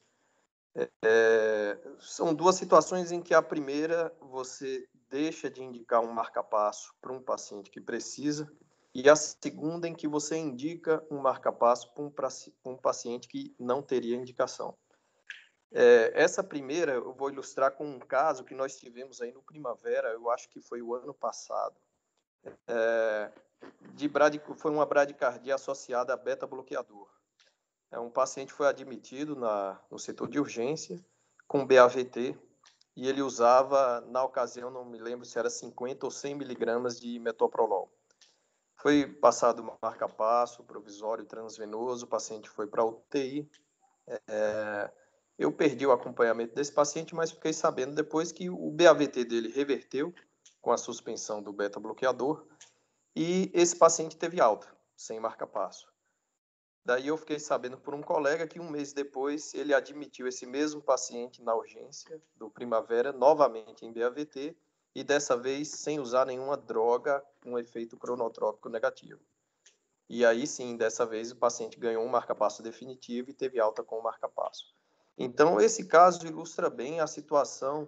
São duas situações em que a primeira você deixa de indicar um marca-passo para um paciente que precisa, e a segunda em que você indica um marca-passo para um paciente que não teria indicação. Essa primeira eu vou ilustrar com um caso que nós tivemos aí no Primavera, eu acho que foi o ano passado. Foi uma bradicardia associada a beta-bloqueador. Um paciente foi admitido no setor de urgência com BAVT e ele usava, na ocasião, não me lembro se era 50 ou 100 miligramas de metoprolol. Foi passado um marca-passo provisório transvenoso, o paciente foi para a UTI. Eu perdi o acompanhamento desse paciente, mas fiquei sabendo depois que o BAVT dele reverteu com a suspensão do beta-bloqueador e esse paciente teve alta, sem marca-passo. Daí eu fiquei sabendo por um colega que um mês depois ele admitiu esse mesmo paciente na urgência do Primavera, novamente em BAVT, e dessa vez sem usar nenhuma droga com efeito cronotrópico negativo. E aí sim, dessa vez o paciente ganhou um marca-passo definitivo e teve alta com o marca-passo. Então, esse caso ilustra bem a situação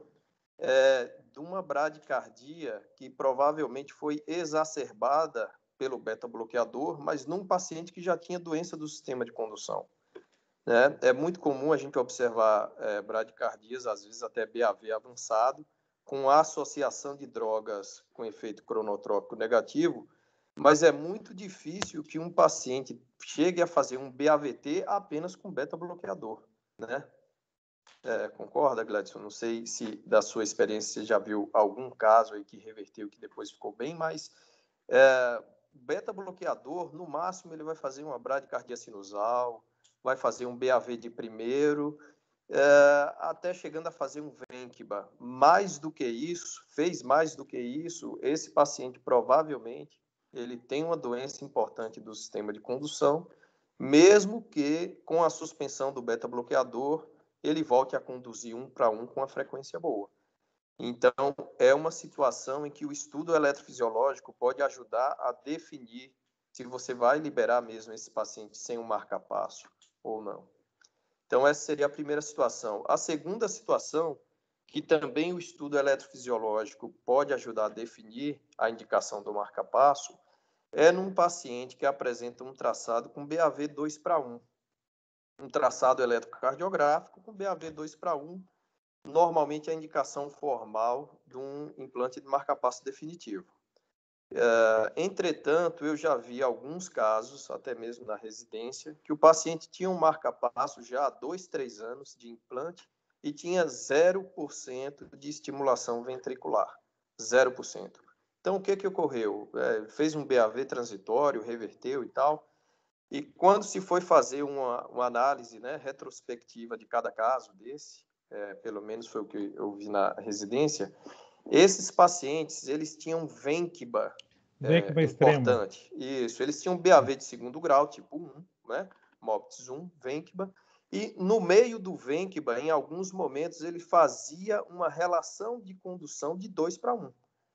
de uma bradicardia que provavelmente foi exacerbada pelo beta-bloqueador, mas num paciente que já tinha doença do sistema de condução. Né? É muito comum a gente observar bradicardias, às vezes até BAV avançado, com associação de drogas com efeito cronotrópico negativo, mas é muito difícil que um paciente chegue a fazer um BAVT apenas com beta-bloqueador, né? Concorda, Gladson? Não sei se da sua experiência você já viu algum caso aí que reverteu, que depois ficou bem, mas beta-bloqueador, no máximo, ele vai fazer uma bradicardia sinusal, vai fazer um BAV de primeiro, até chegando a fazer um Ventba. Mais do que isso, fez mais do que isso, esse paciente provavelmente ele tem uma doença importante do sistema de condução, mesmo que com a suspensão do beta-bloqueador ele volte a conduzir 1:1 com a frequência boa. Então, é uma situação em que o estudo eletrofisiológico pode ajudar a definir se você vai liberar mesmo esse paciente sem um marca-passo ou não. Então, essa seria a primeira situação. A segunda situação, que também o estudo eletrofisiológico pode ajudar a definir a indicação do marca-passo, é num paciente que apresenta um traçado com BAV 2:1. Um traçado eletrocardiográfico com BAV 2:1, normalmente a indicação formal de um implante de marca-passo definitivo. Entretanto, eu já vi alguns casos, até mesmo na residência, que o paciente tinha um marca-passo já há 2, 3 anos de implante e tinha 0% de estimulação ventricular. 0%. Então, o que ocorreu? Fez um BAV transitório, reverteu e tal, e quando se foi fazer uma análise, né, retrospectiva de cada caso desse, pelo menos foi o que eu vi na residência, esses pacientes, eles tinham Ventba importante. Isso, eles tinham BAV de segundo grau, tipo 1, né? MOPTIS 1, Vænckba, e no meio do Vænckba, em alguns momentos, ele fazia uma relação de condução de 2:1,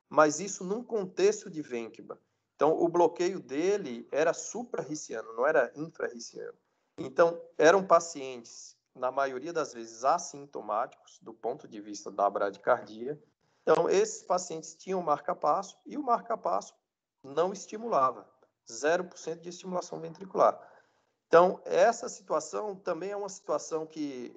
mas isso num contexto de Vænckba. Então, o bloqueio dele era suprarriciano, não era infrarriciano. Então, eram pacientes, na maioria das vezes, assintomáticos, do ponto de vista da bradicardia. Então, esses pacientes tinham marca-passo e o marca-passo não estimulava, 0% de estimulação ventricular. Então, essa situação também é uma situação que,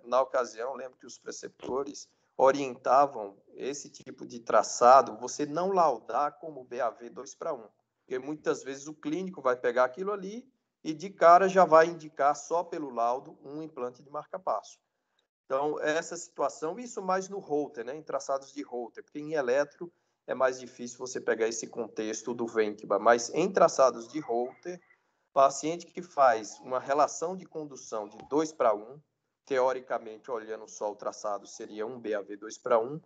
na ocasião, lembro que os preceptores orientavam esse tipo de traçado, você não laudar como BAV 2:1, porque muitas vezes o clínico vai pegar aquilo ali e de cara já vai indicar só pelo laudo um implante de marca-passo. Então, essa situação, isso mais no Holter, né, em traçados de Holter, porque em eletro é mais difícil você pegar esse contexto do Vænckba, mas em traçados de Holter, paciente que faz uma relação de condução de 2:1, teoricamente, olhando só o traçado, seria um BAV 2:1,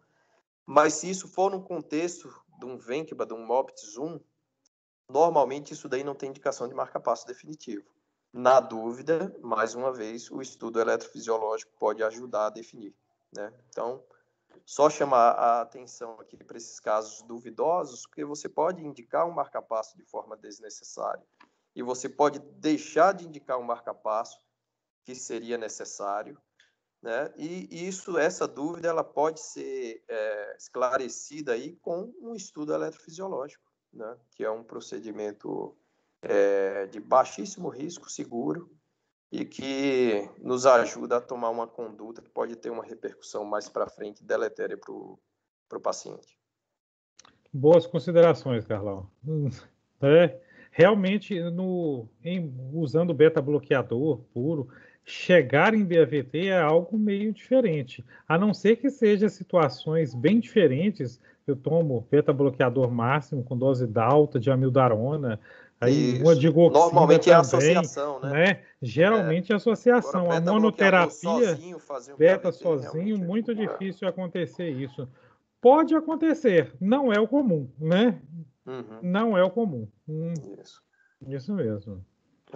mas se isso for no contexto de um Vænckba, de um MOPTIS 1, normalmente isso daí não tem indicação de marca-passo definitivo. Na dúvida, mais uma vez, o estudo eletrofisiológico pode ajudar a definir, né? Então, só chamar a atenção aqui para esses casos duvidosos, porque você pode indicar um marca-passo de forma desnecessária e você pode deixar de indicar um marca-passo que seria necessário, né? E essa dúvida, ela pode ser esclarecida aí com um estudo eletrofisiológico, né? Que é um procedimento de baixíssimo risco, seguro, e que nos ajuda a tomar uma conduta que pode ter uma repercussão mais para frente deletéria para o paciente. Boas considerações, Carlão. Realmente, usando beta-bloqueador puro, chegar em BAVT é algo meio diferente. A não ser que seja situações bem diferentes, eu tomo beta-bloqueador máximo com dose alta de amiodarona, aí uma digoxina normalmente também, é associação, né? Geralmente é associação. A monoterapia, beta sozinho, muito difícil acontecer isso. Pode acontecer, não é o comum, né? Uhum. Não é o comum. Isso mesmo.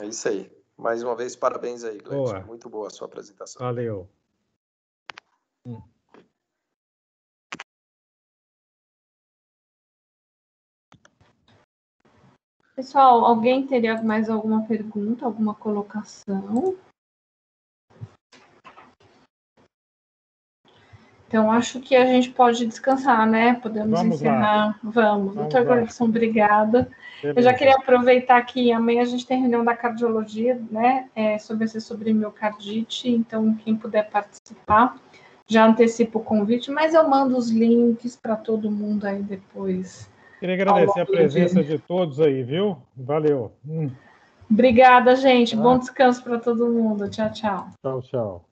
É isso aí. Mais uma vez, parabéns aí, Gleison. Muito boa a sua apresentação. Valeu. Pessoal, alguém teria mais alguma pergunta, alguma colocação? Então, acho que a gente pode descansar, né? Podemos encerrar. Vamos. Doutor Gleison, obrigada. Beleza. Eu já queria aproveitar que amanhã a gente tem reunião da cardiologia, né? Sobre miocardite. Então, quem puder participar, já antecipo o convite, mas eu mando os links para todo mundo aí depois. Queria agradecer a presença de todos aí, viu? Valeu. Obrigada, gente. Bom descanso para todo mundo. Tchau, tchau. Tchau, tchau.